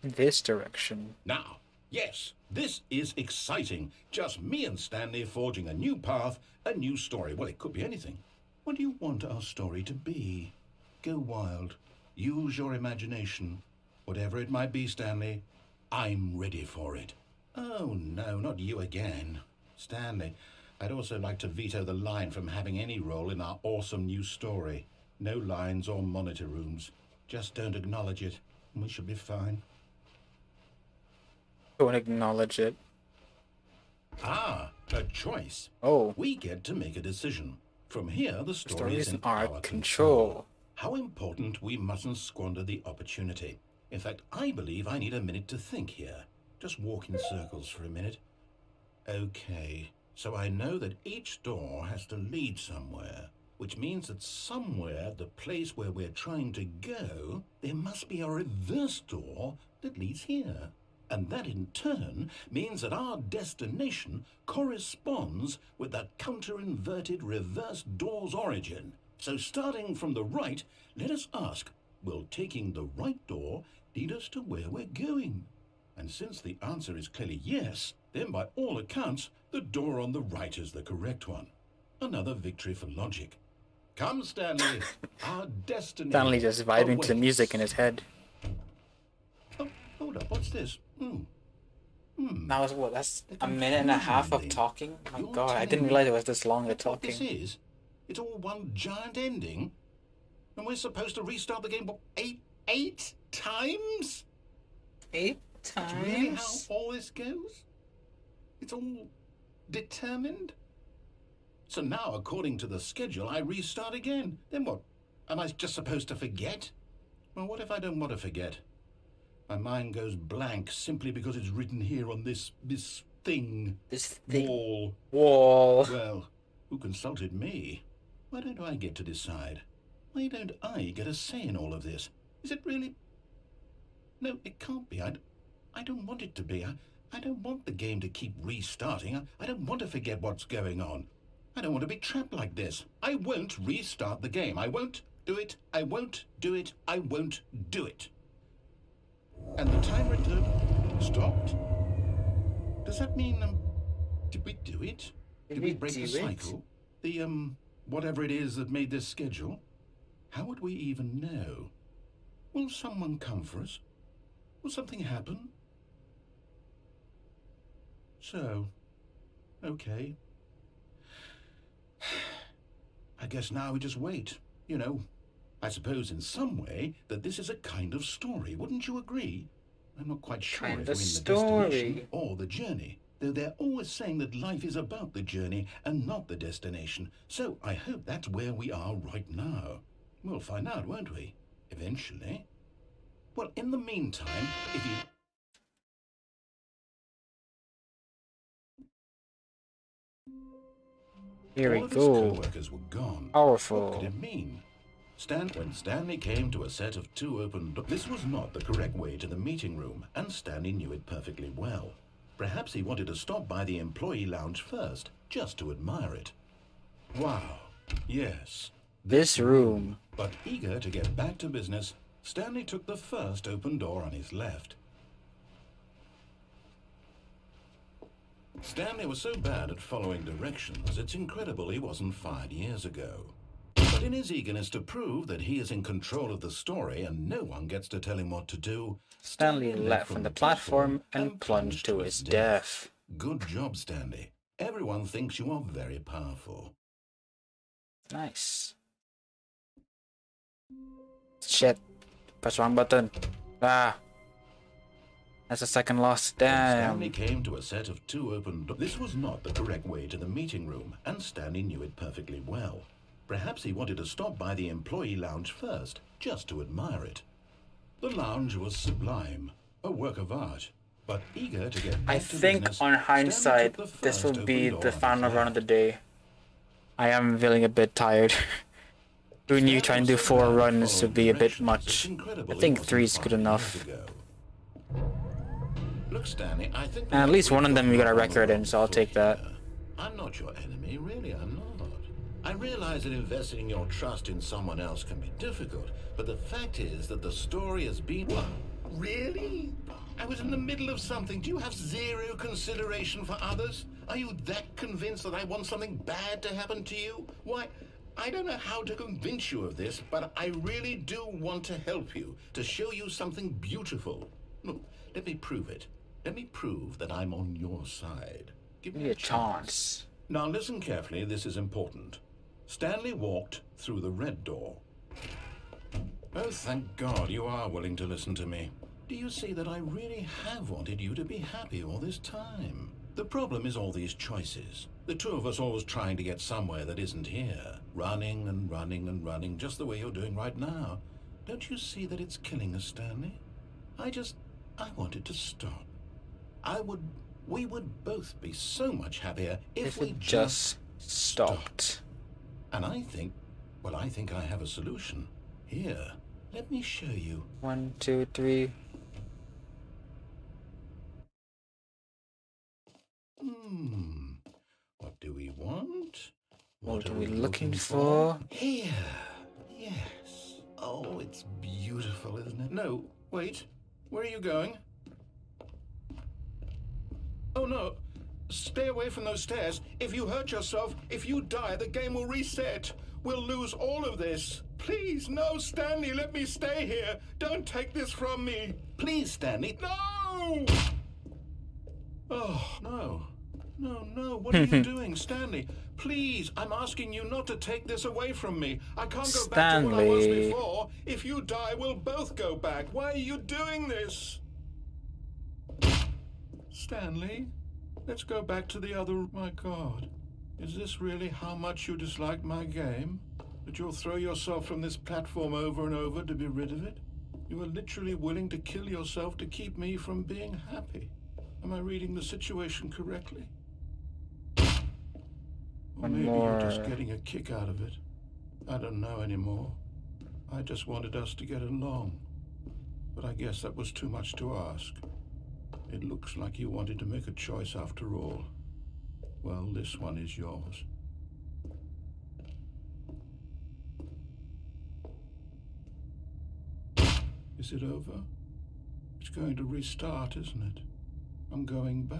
This direction. Now, yes, this is exciting. Just me and Stanley forging a new path, a new story. Well, it could be anything. What do you want our story to be? Go wild. Use your imagination. Whatever it might be, Stanley, I'm ready for it. Oh, no, not you again. Stanley, I'd also like to veto the line from having any role in our awesome new story. No lines or monitor rooms. Just don't acknowledge it, and we should be fine. Don't acknowledge it. Ah, a choice. Oh. We get to make a decision. From here, the story is in our our control. How important we mustn't squander the opportunity. In fact, I believe I need a minute to think here. Just walk in circles for a minute. Okay, so I know that each door has to lead somewhere, which means that somewhere, the place where we're trying to go, there must be a reverse door that leads here. And that in turn means that our destination corresponds with the counter-inverted reverse door's origin. So starting from the right, let us ask, will taking the right door lead us to where we're going? And since the answer is clearly yes, then by all accounts, the door on the right is the correct one. Another victory for logic. Come, Stanley, our destiny. Stanley just vibing to the music in his head. Oh, hold up, what's this? That was what? That's a minute and a half of talking? Oh my god, I didn't realize it was this long of talking. This is? It's all one giant ending? And we're supposed to restart the game, what, eight times? 8 times? That's really how all this goes? It's all determined? So now, according to the schedule, I restart again. Then what? Am I just supposed to forget? Well, what if I don't want to forget? My mind goes blank simply because it's written here on this thing. This thing. Wall. Well, who consulted me? Why don't I get to decide? Why don't I get a say in all of this? Is it really? No, it can't be. I don't want it to be. I don't want the game to keep restarting. I don't want to forget what's going on. I don't want to be trapped like this. I won't restart the game. I won't do it. I won't do it. I won't do it. And the timer stopped. Does that mean, did we do it? Did we break the cycle? The, whatever it is that made this schedule? How would we even know? Will someone come for us? Will something happen? So, okay. I guess now we just wait, you know. I suppose in some way that this is a kind of story, wouldn't you agree? I'm not quite sure if we're in the destination or the journey, though they're always saying that life is about the journey and not the destination, so I hope that's where we are right now. We'll find out, won't we? Eventually. Well, in the meantime, if you... Here we all of go. his co-workers were gone. Powerful. What could it mean? When Stanley came to a set of 2 open doors, this was not the correct way to the meeting room, and Stanley knew it perfectly well. Perhaps he wanted to stop by the employee lounge first, just to admire it. Wow, yes. This room. But eager to get back to business, Stanley took the first open door on his left. Stanley was so bad at following directions, it's incredible he wasn't fired years ago. But in his eagerness to prove that he is in control of the story and no one gets to tell him what to do, Stanley leapt from the platform and plunged to his death. Good job, Stanley. Everyone thinks you are very powerful. Nice. Shit. Press wrong button. Ah. That's a second loss. Damn. Stanley came to a set of 2 open doors. This was not the correct way to the meeting room, and Stanley knew it perfectly well. Perhaps he wanted to stop by the employee lounge first, just to admire it. The lounge was sublime, a work of art, but eager to get back to business, on hindsight, this will be the final run of the day. I am feeling a bit tired. Doing you trying to do 4 runs would be a bit much. I think 3 is good enough. Look, Stanley, I think and at least one of them you got a record in, so I'll take that. I'm not your enemy, really, I'm not. I realize that investing your trust in someone else can be difficult, but the fact is that the story has been... What? Really? I was in the middle of something. Do you have 0 consideration for others? Are you that convinced that I want something bad to happen to you? Why, I don't know how to convince you of this, but I really do want to help you, to show you something beautiful. Look, let me prove it. Let me prove that I'm on your side. Give me a chance. Now listen carefully, this is important. Stanley walked through the red door. Oh, thank God you are willing to listen to me. Do you see that I really have wanted you to be happy all this time? The problem is all these choices. The two of us always trying to get somewhere that isn't here. Running and running and running, just the way you're doing right now. Don't you see that it's killing us, Stanley? I wanted to stop. We would both be so much happier if we just stopped. And I think I have a solution. Here, let me show you. 1, 2, 3. What do we want? What are we looking for? Here. Yes. Oh, it's beautiful, isn't it? No, wait. Where are you going? Oh, no. Stay away from those stairs. If you hurt yourself, if you die, the game will reset. We'll lose all of this. Please, no, Stanley, let me stay here. Don't take this from me. Please, Stanley. No! Oh, no. No, what are you doing, Stanley? Please, I'm asking you not to take this away from me. I can't go back to what I was before. If you die, we'll both go back. Why are you doing this? Stanley, let's go back to the other... My God, is this really how much you dislike my game? That you'll throw yourself from this platform over and over to be rid of it? You are literally willing to kill yourself to keep me from being happy. Am I reading the situation correctly? Or maybe you're just getting a kick out of it. I don't know anymore. I just wanted us to get along. But I guess that was too much to ask. It looks like you wanted to make a choice after all. Well, this one is yours. Is it over? It's going to restart, isn't it? I'm going back.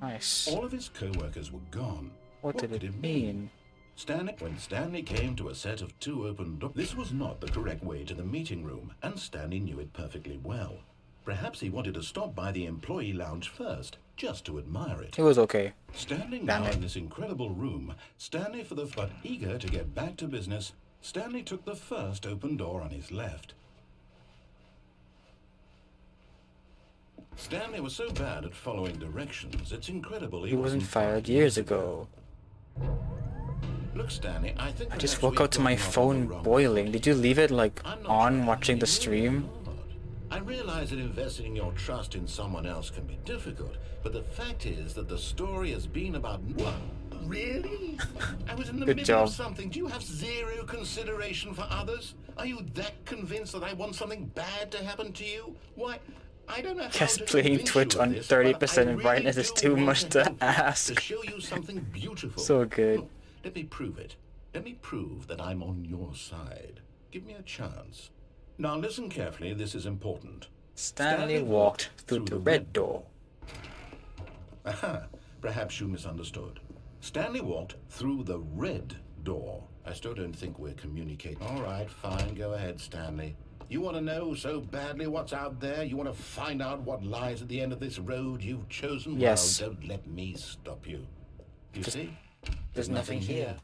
Nice. All of his co-workers were gone. What did it mean? When Stanley came to a set of 2 open doors, this was not the correct way to the meeting room, and Stanley knew it perfectly well. Perhaps he wanted to stop by the employee lounge first, just to admire it. It was okay. Standing now in this incredible room, but eager to get back to business, Stanley took the first open door on his left. Stanley was so bad at following directions, it's incredible he wasn't fired years ago. Look, Stanley, I think I just woke up to my phone boiling. Did you leave it like on watching the stream? I realize that investing your trust in someone else can be difficult, but the fact is that the story has been about... What? Really? I was in the middle of something. Do you have zero consideration for others? Are you that convinced that I want something bad to happen to you? Why, I don't know how Guess playing Twitch on 30% brightness is too much to ask. To show you something beautiful. So good. Look, let me prove it. Let me prove that I'm on your side. Give me a chance. Now listen carefully, this is important. Stanley walked through the red door. Aha, perhaps you misunderstood. Stanley walked through the red door. I still don't think we're communicating. All right, fine, go ahead, Stanley. You want to know so badly what's out there? You want to find out what lies at the end of this road you've chosen? Yes. Well, don't let me stop you. You see? There's nothing here.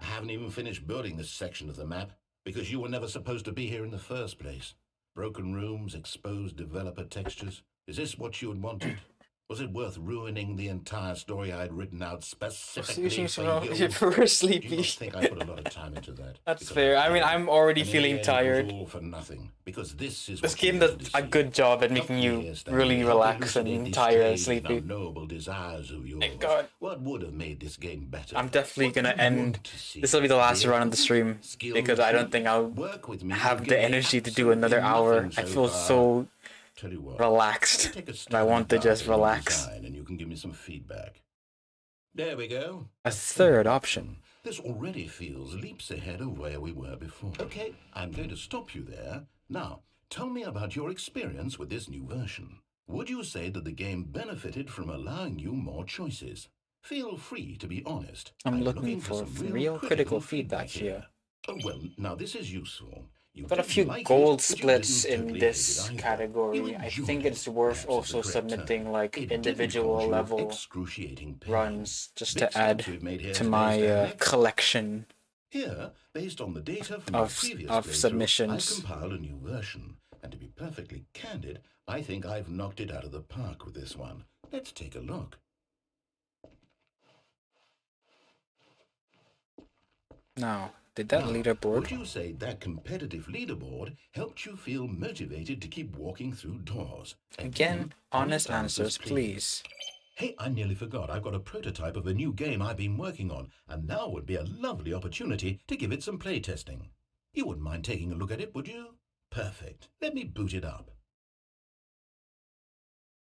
I haven't even finished building this section of the map, because you were never supposed to be here in the first place. Broken rooms, exposed developer textures. Is this what you had wanted? Was it worth ruining the entire story I had written out specifically for you? If we're sleepy. You must think I put a lot of time into that. That's fair. I mean, I'm already feeling tired. All for nothing, because this game does a good job at making you really relax and tired and sleepy. Noble desires of yours. Thank God. What would have made this game better? I'm definitely gonna end. This will be the last run of the stream because I don't think I'll have the energy to do another hour. I feel so relaxed. I want to just relax. And you can give me some feedback. There we go. A third option. This already feels leaps ahead of where we were before. Okay, I'm going to stop you there. Now, tell me about your experience with this new version. Would you say that the game benefited from allowing you more choices? Feel free to be honest. I'm looking for some real critical feedback here. Oh, well, now this is useful. You Got a didn't few like gold it, but you splits didn't in totally this hate it either. category. You I enjoyed think it, it's worth perhaps is also the correct submitting term. like It didn't individual cause you level excruciating pain. runs just Big to add steps we've made here to today, my Stanley. collection Here, based on the data from our previous of playthrough, I've submissions. compiled a new version. And to be perfectly candid, I think I've knocked it out of the park with this one. Let's take a look. Now, did that leaderboard? Would you say that competitive leaderboard helped you feel motivated to keep walking through doors? Again, honest answers, please. Hey, I nearly forgot. I've got a prototype of a new game I've been working on, and now would be a lovely opportunity to give it some playtesting. You wouldn't mind taking a look at it, would you? Perfect. Let me boot it up.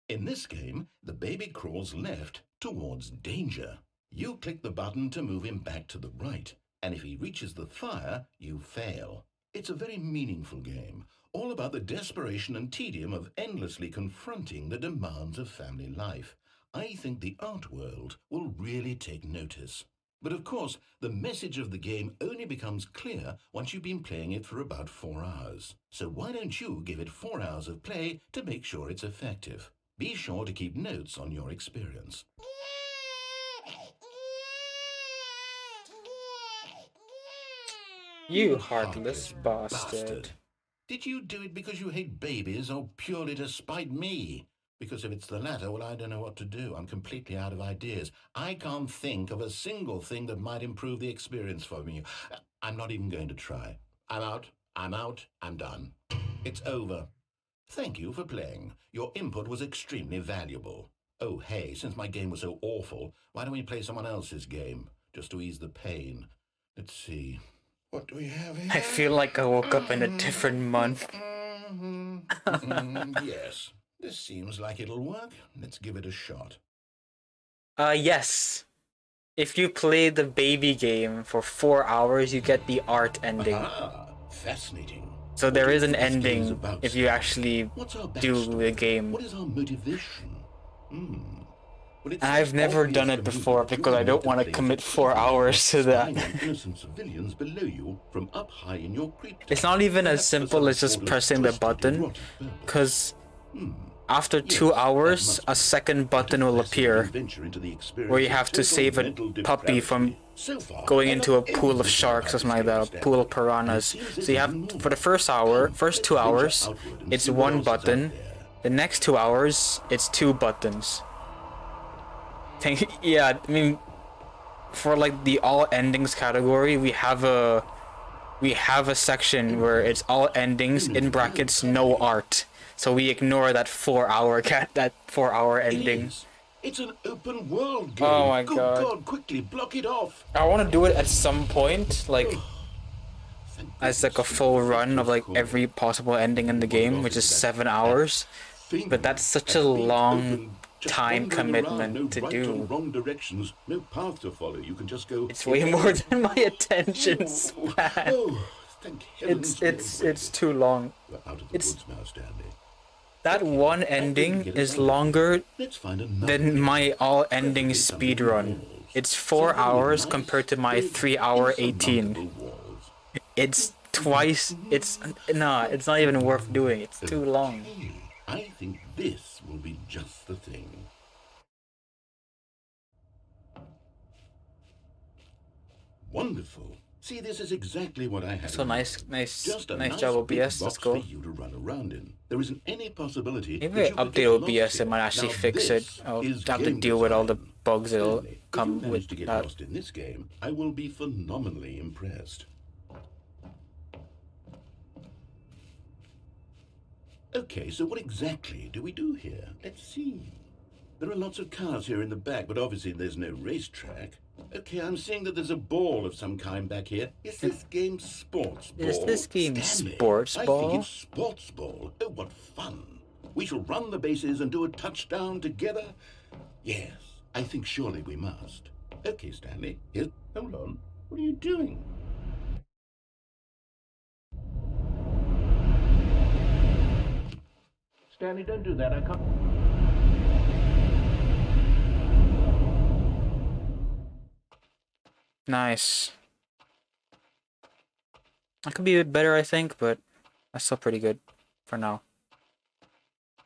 In this game, the baby crawls left towards danger. You click the button to move him back to the right, and if he reaches the fire, you fail. It's a very meaningful game, all about the desperation and tedium of endlessly confronting the demands of family life. I think the art world will really take notice. But of course, the message of the game only becomes clear once you've been playing it for about 4 hours. So why don't you give it 4 hours of play to make sure it's effective? Be sure to keep notes on your experience. You heartless bastard. Did you do it because you hate babies or purely to spite me? Because if it's the latter, well, I don't know what to do. I'm completely out of ideas. I can't think of a single thing that might improve the experience for me. I'm not even going to try. I'm out. I'm done. It's over. Thank you for playing. Your input was extremely valuable. Oh, hey, since my game was so awful, why don't we play someone else's game, just to ease the pain? Let's see. What do we have here? I feel like I woke up in a different month. Yes. This seems like it'll work. Let's give it a shot. Yes. If you play the baby game for 4 hours, you get the art ending. Ah, fascinating. So there is an What do you think this ending game's about, if you Stan? actually What's our do backstory? the game. What is our motivation? Well, it's I've so never obvious done to it me before that you because I want don't want to play commit the 4 game, hours to that. spying on innocent civilians below you from up high in your creep tower. It's not even as Perhaps for simple some as just sort of pressing the twisted, button, erotic purpose. because Hmm. after Yes, 2 that hours, must a be. second button will What a fascinating appear venture into the experience where you of have to total save a mental puppy from depravity. So far, going I into love a pool of everything sharks or about something this like that, game, a pool of Stanley. piranhas. And it seems So you there's have, more. for the first hour, Come, first let's 2 venture hours, outward and it's see what one else is out button. there. The next 2 hours, it's 2 buttons. Yeah, I mean, for like the all endings category, we have a section where it's all endings in brackets no art. So we ignore that 4 hour ending. It is. It's an open world game. Oh my Good God. Quickly block it off. I want to do it at some point, like Thank as like a goodness. full run of like Cool. every possible ending in the game, which is 7 hours. Thing, But that's such that a big, long open, just time wandering around, commitment no to right do. or wrong directions, no path to follow. You can just go. It's way more than my attention span. Oh, thank heavens. It's too long. We're out of the woods now, Stanley. That one ending is longer Let's find another than my all ending Perfectly something speedrun. walls. It's 4 Something with hours nice, compared to my big, 3 hour 18. insurmountable walls. It's twice. It's not even worth doing. It's too long. Okay, I think this will be just the thing. Wonderful. See, this is exactly what I had. So in mind. nice Just a job, big OBS. Let's box go. for you to run around in. There isn't any possibility. Maybe that you could get update lost OBS, here. it might actually Now, fix it. this I'll is have to game deal with all the design. bugs that'll Stanley, if come you manage with to get that. lost in this game, I will be phenomenally impressed. Okay, so what exactly do we do here? Let's see. There are lots of cars here in the back, but obviously there's no racetrack. Okay, I'm seeing that there's a ball of some kind back here. Is this game sports ball? Is this game Stanley, sports I ball? think it's sports ball. Oh, what fun. We shall run the bases and do a touchdown together. Yes, I think surely we must. Okay, Stanley, here. Hold on. What are you doing? Stanley, don't do that. I can't. Nice. I could be a bit better, I think, but that's still pretty good for now.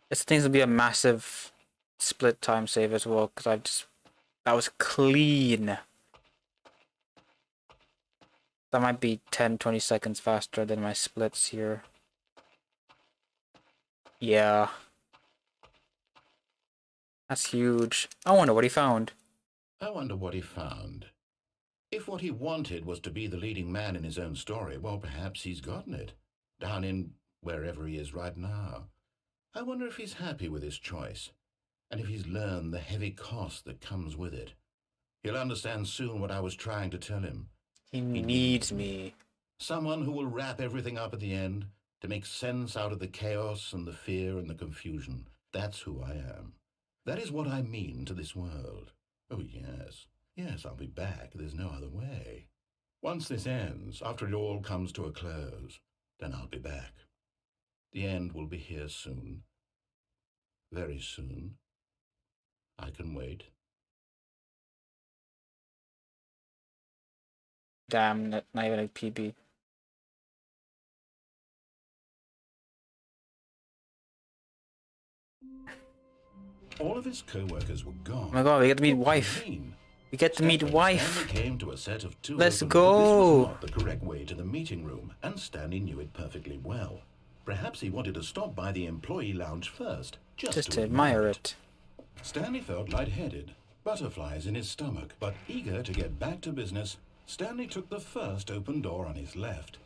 This thing's gonna be a massive split time save as well, because that was clean. That might be 10-20 seconds faster than my splits here. Yeah. That's huge. I wonder what he found. I wonder what he found. If what he wanted was to be the leading man in his own story, well, perhaps he's gotten it. Down in wherever he is right now. I wonder if he's happy with his choice, and if he's learned the heavy cost that comes with it. He'll understand soon what I was trying to tell him. He needs me. Someone who will wrap everything up at the end, to make sense out of the chaos and the fear and the confusion. That's who I am. That is what I mean to this world. Oh, yes. Yes, I'll be back. There's no other way. Once this ends, after it all comes to a close, then I'll be back. The end will be here soon. Very soon. I can wait. Damn, not even a PB. All of his co-workers were gone. Oh my god, we get to meet What wife. do you mean? We get to meet Stanley wife. came to a set of two Let's open- go. This was not the correct way to the meeting room, and Stanley knew it perfectly well. Perhaps he wanted to stop by the employee lounge first, just To admire it. Stanley felt lightheaded, butterflies in his stomach, but eager to get back to business, Stanley took the first open door on his left.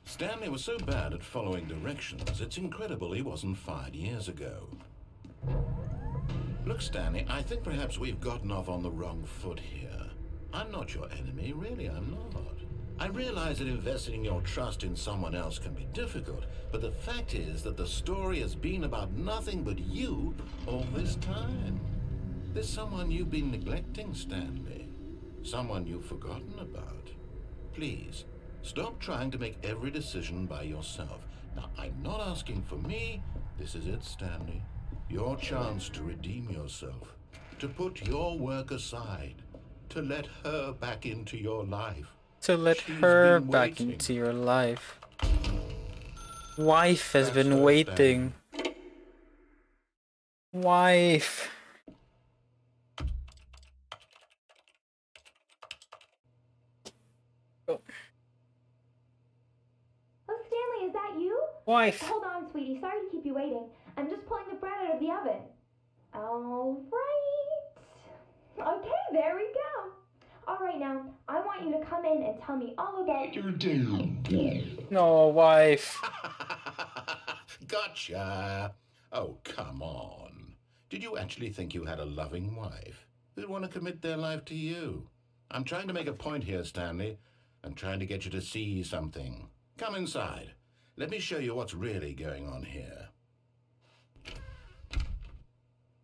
Stanley was so bad at following directions, it's incredible he wasn't fired years ago. Look, Stanley, I think perhaps we've gotten off on the wrong foot here. I'm not your enemy, really, I'm not. I realize that investing your trust in someone else can be difficult, but the fact is that the story has been about nothing but you all this time. There's someone you've been neglecting, Stanley. Someone you've forgotten about. Please, stop trying to make every decision by yourself. Now, I'm not asking for me. This is it, Stanley. Your chance to redeem yourself. To put your work aside. To let her back into your life. To let She's her been back waiting. into your life. Wife has That's been her, waiting. Wife. Oh. Oh, Stanley, is that you? Wife. Hold on, sweetie. Sorry to keep you waiting. I'm just pulling the bread out of the oven. All right. Okay, there we go. All right, now, I want you to come in and tell me all about your No, wife. Gotcha. Oh, come on. Did you actually think you had a loving wife who'd want to commit their life to you? I'm trying to make a point here, Stanley. I'm trying to get you to see something. Come inside. Let me show you what's really going on here.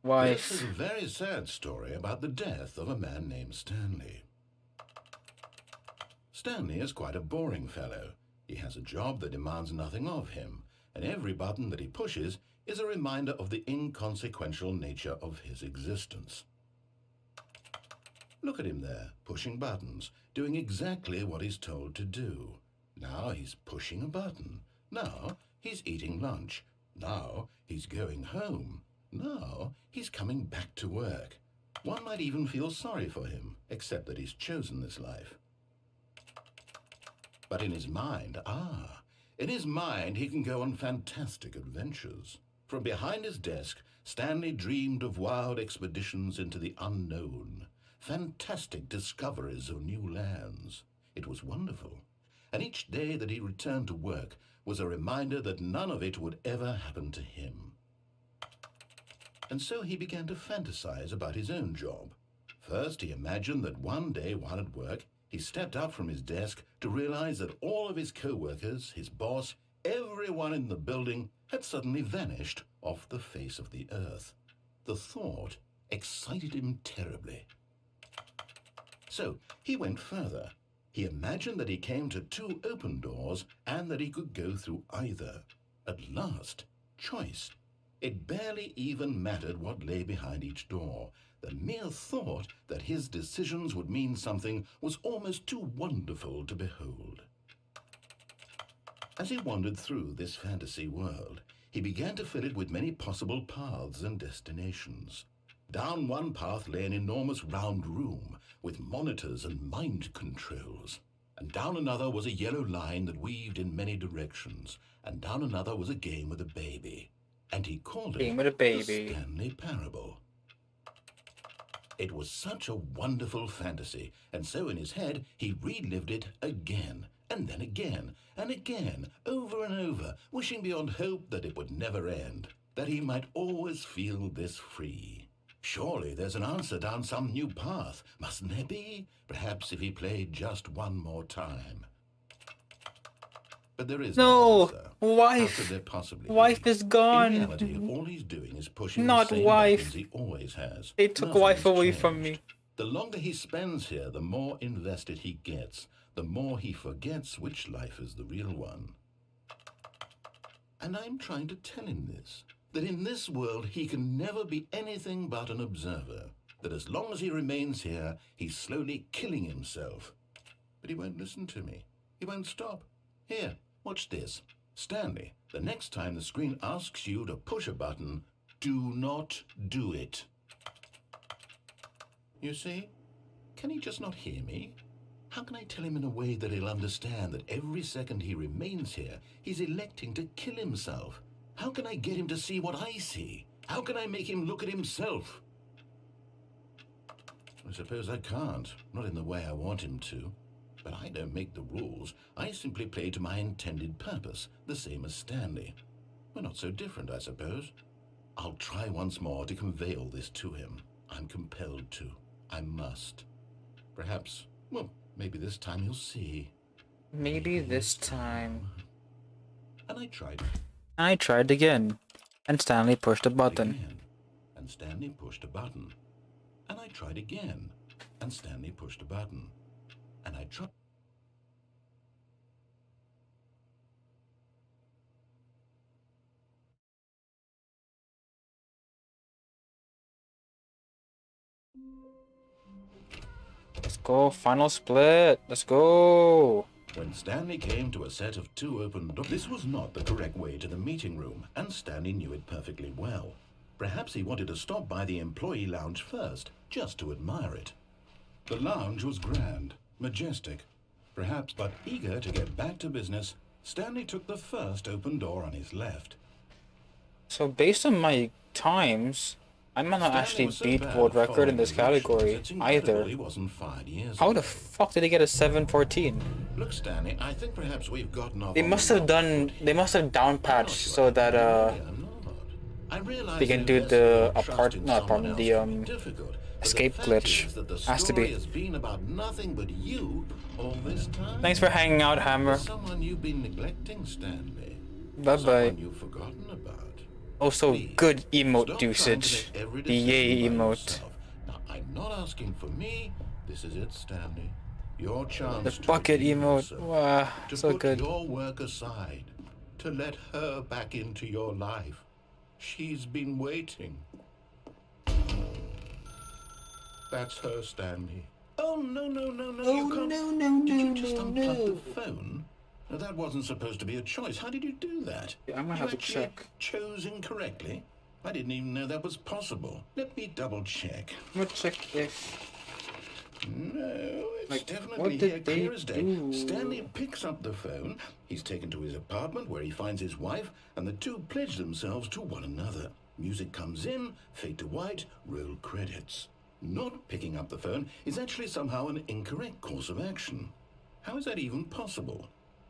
Wife. This is a very sad story about the death of a man named Stanley. Stanley is quite a boring fellow. He has a job that demands nothing of him, and every button that he pushes is a reminder of the inconsequential nature of his existence. Look at him there, pushing buttons, doing exactly what he's told to do. Now he's pushing a button. Now he's eating lunch. Now he's going home. Now he's coming back to work. One might even feel sorry for him, except that he's chosen this life. But in his mind, he can go on fantastic adventures. From behind his desk, Stanley dreamed of wild expeditions into the unknown, fantastic discoveries of new lands. It was wonderful. And each day that he returned to work was a reminder that none of it would ever happen to him. And so he began to fantasize about his own job. First, he imagined that one day while at work, he stepped up from his desk to realize that all of his co-workers, his boss, everyone in the building had suddenly vanished off the face of the earth. The thought excited him terribly. So he went further. He imagined that he came to two open doors and that he could go through either. At last, choice. It barely even mattered what lay behind each door. The mere thought that his decisions would mean something was almost too wonderful to behold. As he wandered through this fantasy world, he began to fill it with many possible paths and destinations. Down one path lay an enormous round room with monitors and mind controls. And down another was a yellow line that weaved in many directions. And down another was a game with a baby. And he called it Game with a baby. The Stanley Parable. It was such a wonderful fantasy, and so in his head he relived it again, and then again, and again, over and over, wishing beyond hope that it would never end, that he might always feel this free. Surely there's an answer down some new path, mustn't there be? Perhaps if he played just one more time. But there is no answer. Wife. How could there possibly Wife be? is gone. In reality, all he's doing is pushing Not the same wife. buttons he always has. They took Nothing wife has away from changed. me. The longer he spends here, the more invested he gets, the more he forgets which life is the real one. And I'm trying to tell him this, that in this world he can never be anything but an observer, that as long as he remains here, he's slowly killing himself. But he won't listen to me. He won't stop. Here, watch this. Stanley, the next time the screen asks you to push a button, do not do it. You see? Can he just not hear me? How can I tell him in a way that he'll understand that every second he remains here, he's electing to kill himself? How can I get him to see what I see? How can I make him look at himself? I suppose I can't, not in the way I want him to. But I don't make the rules. I simply play to my intended purpose, the same as Stanley. We're not so different, I suppose. I'll try once more to convey all this to him. I'm compelled to. I must. Perhaps, well, maybe this time he'll see. Maybe this time. And I tried. I tried again. And Stanley pushed a button. Again. And Stanley pushed a button. And I tried again. And Stanley pushed a button. And I tried. Let's go, final split. Let's go. When Stanley came to a set of 2 open doors, this was not the correct way to the meeting room, and Stanley knew it perfectly well. Perhaps he wanted to stop by the employee lounge first, just to admire it. The lounge was grand, majestic, perhaps, but eager to get back to business, Stanley took the first open door on his left. So based on my times, I might not Stanley actually was so beat bad world at record in this following category directions, it's incredible either. he wasn't fired years How the ago. fuck did he get a 714? Look, Stanley, I think perhaps we've gotten off. They on must the have wrong done. foot They here. must have down patched so that I'm not. I realize they can that do investing the your trust apart, in not someone apartment, else the can be difficult, but escape the fact glitch. is that the Has to story be. has been about nothing but you all this time. Thanks for hanging out, Hammer. Someone you've been neglecting, Stanley. Bye bye. Someone you've forgotten about. Also, Please, good emote stop trying to usage. make every The decision yay by emote. yourself. Now, I'm not asking for me. This is it, Stanley. Your chance The to bucket redeem emote. yourself, Wow, to so put good. your work aside, to let her back into your life. She's been waiting. That's her, Stanley. Oh, no, no, no, no, you can't. Did you just unplug the phone? Now, that wasn't supposed to be a choice. How did you do that? I'm gonna You have to actually check. chose incorrectly? I didn't even know that was possible. Let me double check. I'm gonna check if. No, it's Like, definitely what here, did they clear as day. do? Stanley picks up the phone. He's taken to his apartment where he finds his wife, and the two pledge themselves to one another. Music comes in, fade to white, roll credits. Not picking up the phone is actually somehow an incorrect course of action. How is that even possible?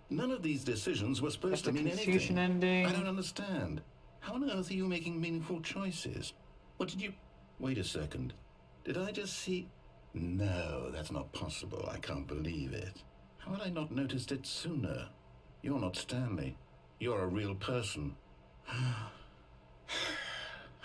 None of these decisions were supposed That's to the mean confusion anything. ending. I don't understand. How on earth are you making meaningful choices? What did you... Wait a second. Did I just see... No, that's not possible. I can't believe it. How had I not noticed it sooner? You're not Stanley. You're a real person.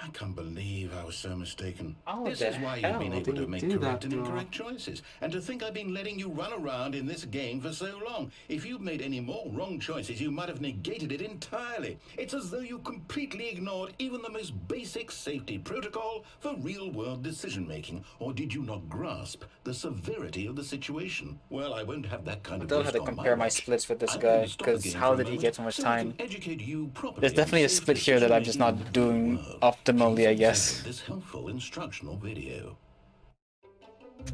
I can't believe I was so mistaken. Oh, This the is why hell you've been able did to you make do correct that, and bro? incorrect choices. And to think I've been letting you run around in this game for so long. If you'd made any more wrong choices, you might have negated it entirely. It's as though you completely ignored even the most basic safety protocol for real-world decision-making. Or did you not grasp the severity of the situation? Well, I won't have that kind I of don't have to waste on compare my watch. splits with this I'm going guy, to stop the because game how for a did he moment get so much so I can time? educate you properly There's on definitely a safe split here that I'm just decision-making not in the doing world. optimally, Please I observe guess. this helpful instructional video.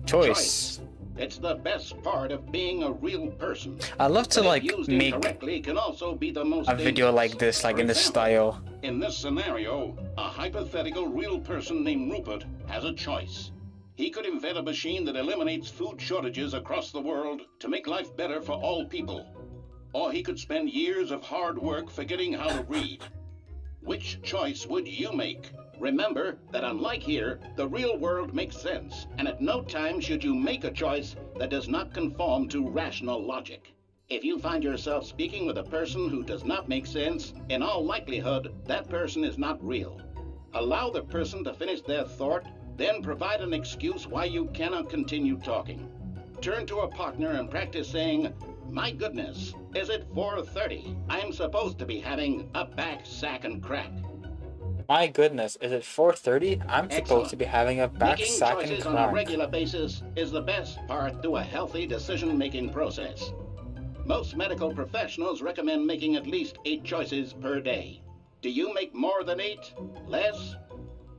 Choice. It's the best part of being a real person. I'd love to But if like used make incorrectly, can also be the most a video dangerous. like this, like For in this example, style. In this scenario, a hypothetical real person named Rupert has a choice. He could invent a machine that eliminates food shortages across the world to make life better for all people. Or he could spend years of hard work forgetting how to read. Which choice would you make? Remember that unlike here, the real world makes sense, and at no time should you make a choice that does not conform to rational logic. If you find yourself speaking with a person who does not make sense, in all likelihood, that person is not real. Allow the person to finish their thought, then provide an excuse why you cannot continue talking. Turn to a partner and practice saying, "My goodness, is it 4:30? I'm supposed to be having a back, sack, and crack." My goodness, is it 4:30? I'm supposed to be having a back, Making sack, and choices on a crack. regular basis is the best part to a healthy decision-making process. Most medical professionals recommend making at least 8 choices per day. Do you make more than 8? Less?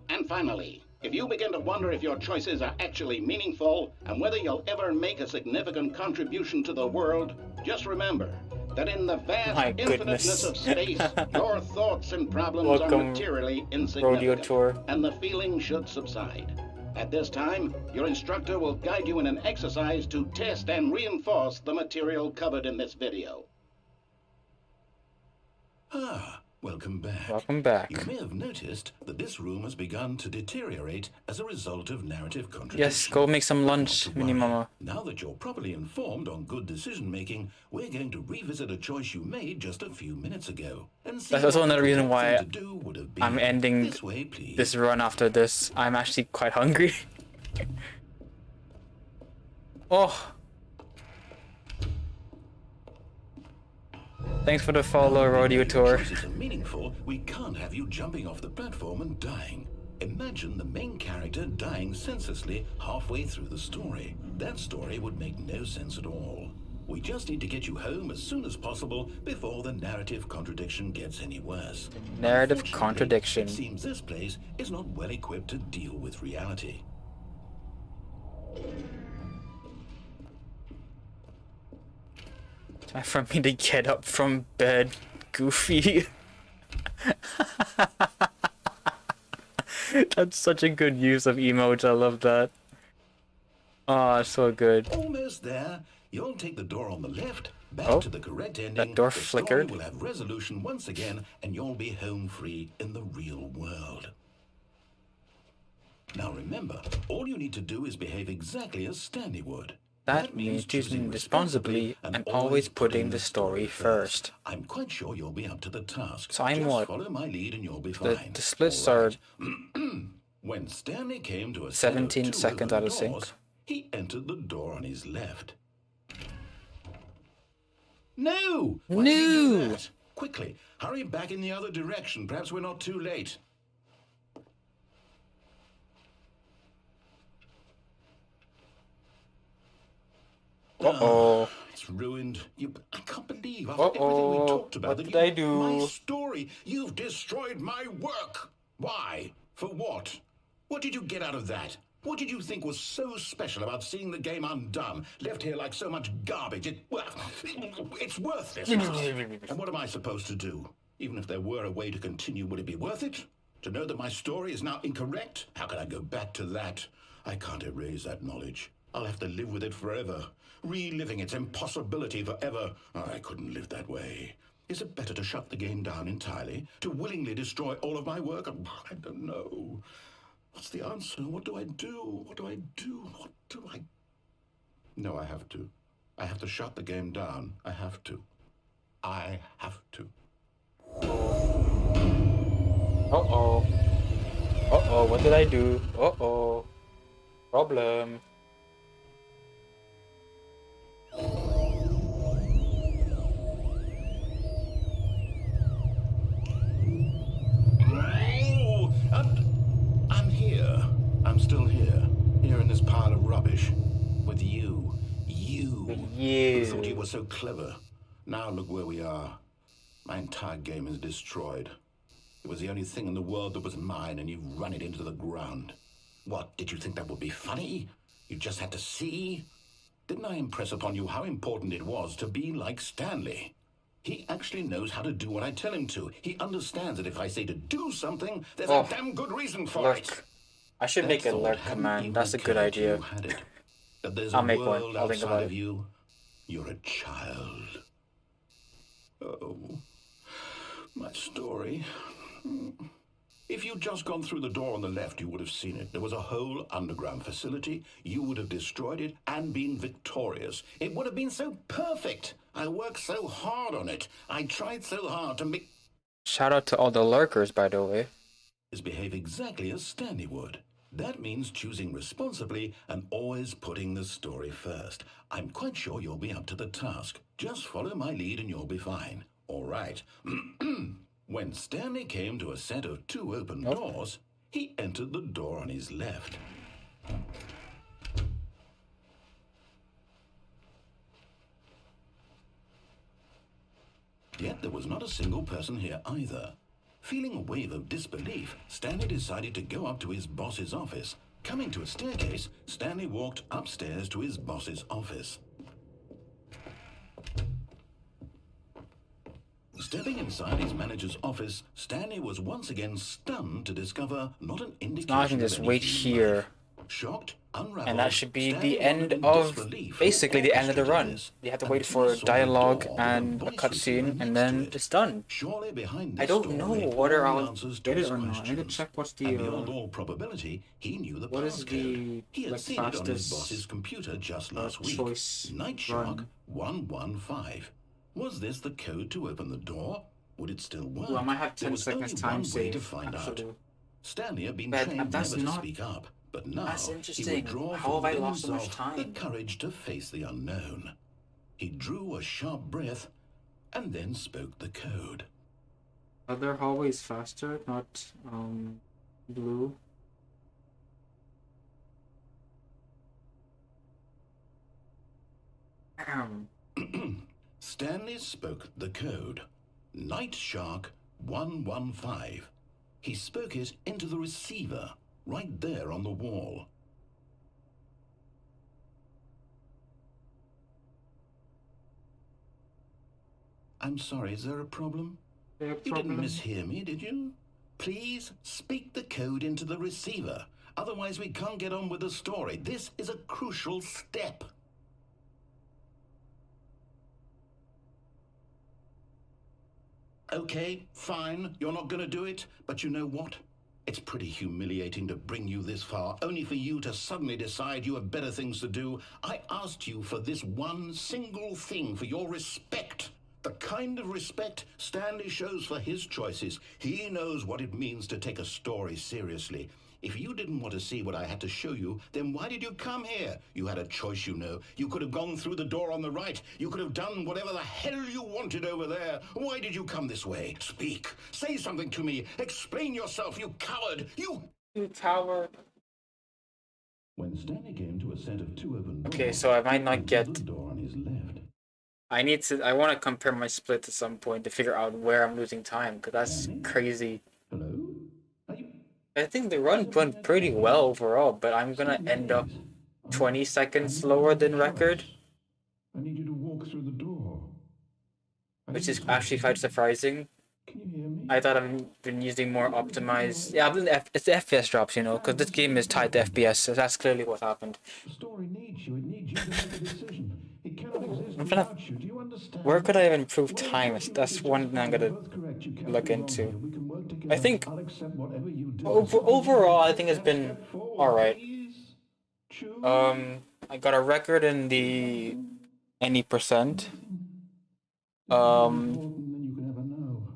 And finally, if you begin to wonder if your choices are actually meaningful and whether you'll ever make a significant contribution to the world, just remember that in the My vast goodness. infiniteness of space, your thoughts and problems Welcome, are materially Rodeo insignificant, Tour. and the feeling should subside. At this time, your instructor will guide you in an exercise to test and reinforce the material covered in this video. Ah, welcome back. Welcome back. You may have noticed that this room has begun to deteriorate as a result of narrative contradiction. Yes, go make some lunch, Not to Mini worry. Mama. Now that you're properly informed on good decision-making, we're going to revisit a choice you made just a few minutes ago. And see That's also what another the reason correct why thing to do would have been. I'm ending This way, please. this run after this. I'm actually quite hungry. Oh. Thanks for the follow, Rodeo If your Tour. choices are meaningful, we can't have you jumping off the platform and dying. Imagine the main character dying senselessly halfway through the story. That story would make no sense at all. We just need to get you home as soon as possible before the narrative contradiction gets any worse. Narrative Unfortunately, contradiction. It seems this place is not well equipped to deal with reality. Time for me to get up from bed, Goofy. That's such a good use of emotes. I love that. Oh, so good. Almost there. You'll take the door on the left, back Oh, to the correct ending. that door the flickered. Story will have resolution once again, and you'll be home free in the real world. Now remember, all you need to do is behave exactly as Stanley would. That means choosing responsibly and always putting the story first. I'm quite sure you'll be up to the task. So I'm Just what? follow my lead and you'll be The fine. splits All are right. When Stanley came to a set of 17 two seconds open out of sync. doors, he entered the door on his left. No! Why did he do No! that? Quickly, hurry back in the other direction. Perhaps we're not too late. Uh-oh. It's ruined. I can't believe after everything we Uh-oh. talked about What that did I do? My story. You've destroyed my work. Why? For what? What did you get out of that? What did you think was so special about seeing the game undone, left here like so much garbage? It's worthless. And what am I supposed to do? Even if there were a way to continue, would it be worth it? To know that my story is now incorrect? How can I go back to that? I can't erase that knowledge. I'll have to live with it forever, reliving its impossibility forever. I couldn't live that way. Is it better to shut the game down entirely? To willingly destroy all of my work? I don't know. What's the answer? What do I do? What do I do? What do I... No, I have to. I have to shut the game down. I have to. I have to. Uh-oh. Uh-oh, what did I do? Uh-oh. Problem. Oh, I'm here. I'm still here. Here in this pile of rubbish. With you. You. Who thought you were so clever. Now look where we are. My entire game is destroyed. It was the only thing in the world that was mine, and you've run it into the ground. What, did you think that would be funny? You just had to see? Didn't I impress upon you how important it was to be like Stanley? He actually knows how to do what I tell him to. He understands that if I say to do something, there's a damn good reason for it. I should make a lurk command. That's a good idea. That there's I'll a make one. world I'll think outside about of it. you. You're a child. Oh, my story. If you'd just gone through the door on the left, you would have seen it. There was a whole underground facility. You would have destroyed it and been victorious. It would have been so perfect. I worked so hard on it. I tried so hard to make... Shout out to all the lurkers, by the way. ...behave exactly as Stanley would. That means choosing responsibly and always putting the story first. I'm quite sure you'll be up to the task. Just follow my lead and you'll be fine. All right. When Stanley came to a set of 2 open doors, he entered the door on his left. Yet there was not a single person here either. Feeling a wave of disbelief, Stanley decided to go up to his boss's office. Coming to a staircase, Stanley walked upstairs to his boss's office. Stepping inside his manager's office, Stanley was once again stunned to discover not an indication. Now I can just wait here. Shocked, unraveled, And that should be Stanley the end wondered in of, disbelief basically the end of the orchestrated run. this You have to wait until for he saw the dialogue door with and a voice cutscene, receiver and next then to it. it's done. Surely behind I this don't know story lay whether all the I'll answers to get his it or not. I need to questions. check what's And the, beyond all probability, he knew the what is passcode. the, He had like, seen it on his fastest, boss's computer just last week. choice Night Shark run. 115. Was this the code to open the door? Would it still work? Well, I might have There 10 was seconds only time one way save, to find out. actually. Stanley had been But trained that's never to not- speak up, but now That's he would interesting. draw How have I from lost so much himself time? the courage to face the unknown. He drew a sharp breath and then spoke the code. Other hallways faster, not blue. Stanley spoke the code. Night Shark 115. He spoke it into the receiver, right there on the wall. I'm sorry, is there a problem? You didn't mishear me, did you? Please speak the code into the receiver. Otherwise, we can't get on with the story. This is a crucial step. Okay, fine, you're not going to do it, but you know what? It's pretty humiliating to bring you this far, only for you to suddenly decide you have better things to do. I asked you for this one single thing, for your respect. The kind of respect Stanley shows for his choices. He knows what it means to take a story seriously. If you didn't want to see what I had to show you, then why did you come here? You had a choice, you know. You could have gone through the door on the right. You could have done whatever the hell you wanted over there. Why did you come this way? Speak. Say something to me. Explain yourself, you coward. You coward. When Stanley came to a set of 2 open doors, Okay, so I might not get... the door on his left. I want to compare my split at some point to figure out where I'm losing time, because that's crazy. Hello? Are you... I think the run went pretty well overall, but I'm gonna end up 20 seconds slower than record, I need you to walk through the door. which is actually quite surprising. Can you hear me? I thought I've been using more optimized... Yeah, it's the FPS drops, you know, because this game is tied to FPS, so that's clearly what happened. The story needs you. It needs you to make a decision. It cannot exist I'm trying to... without you. Do you understand? Where could I have improved time? That's one thing I'm gonna Both correct. You can't look go wrong into. here. We can work together. I think I'll accept whatever you do. overall, I think it's been alright. Please choose. I got a record in the any percent. More important than you can ever know.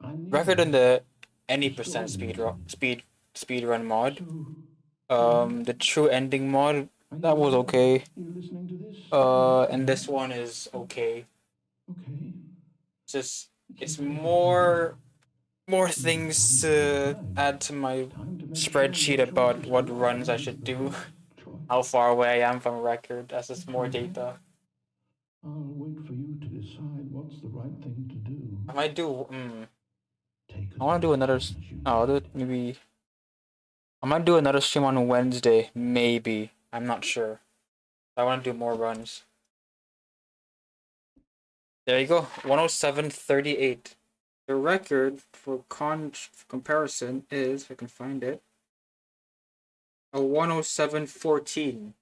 I need Record in the any percent speed speedrun mod. The true ending mod, that was okay. You listening to this? And this one is okay. Okay. Just it's more things to add to my spreadsheet about what runs I should do, how far away I am from a record. That's just more data. I'll wait for you to decide what's the right thing to do. I might do. Take I want to do another. I'll do it maybe. I might do another stream on Wednesday. Maybe. I'm not sure. I want to do more runs. There you go. 107.38. The record for comparison is, if I can find it, a 107.14.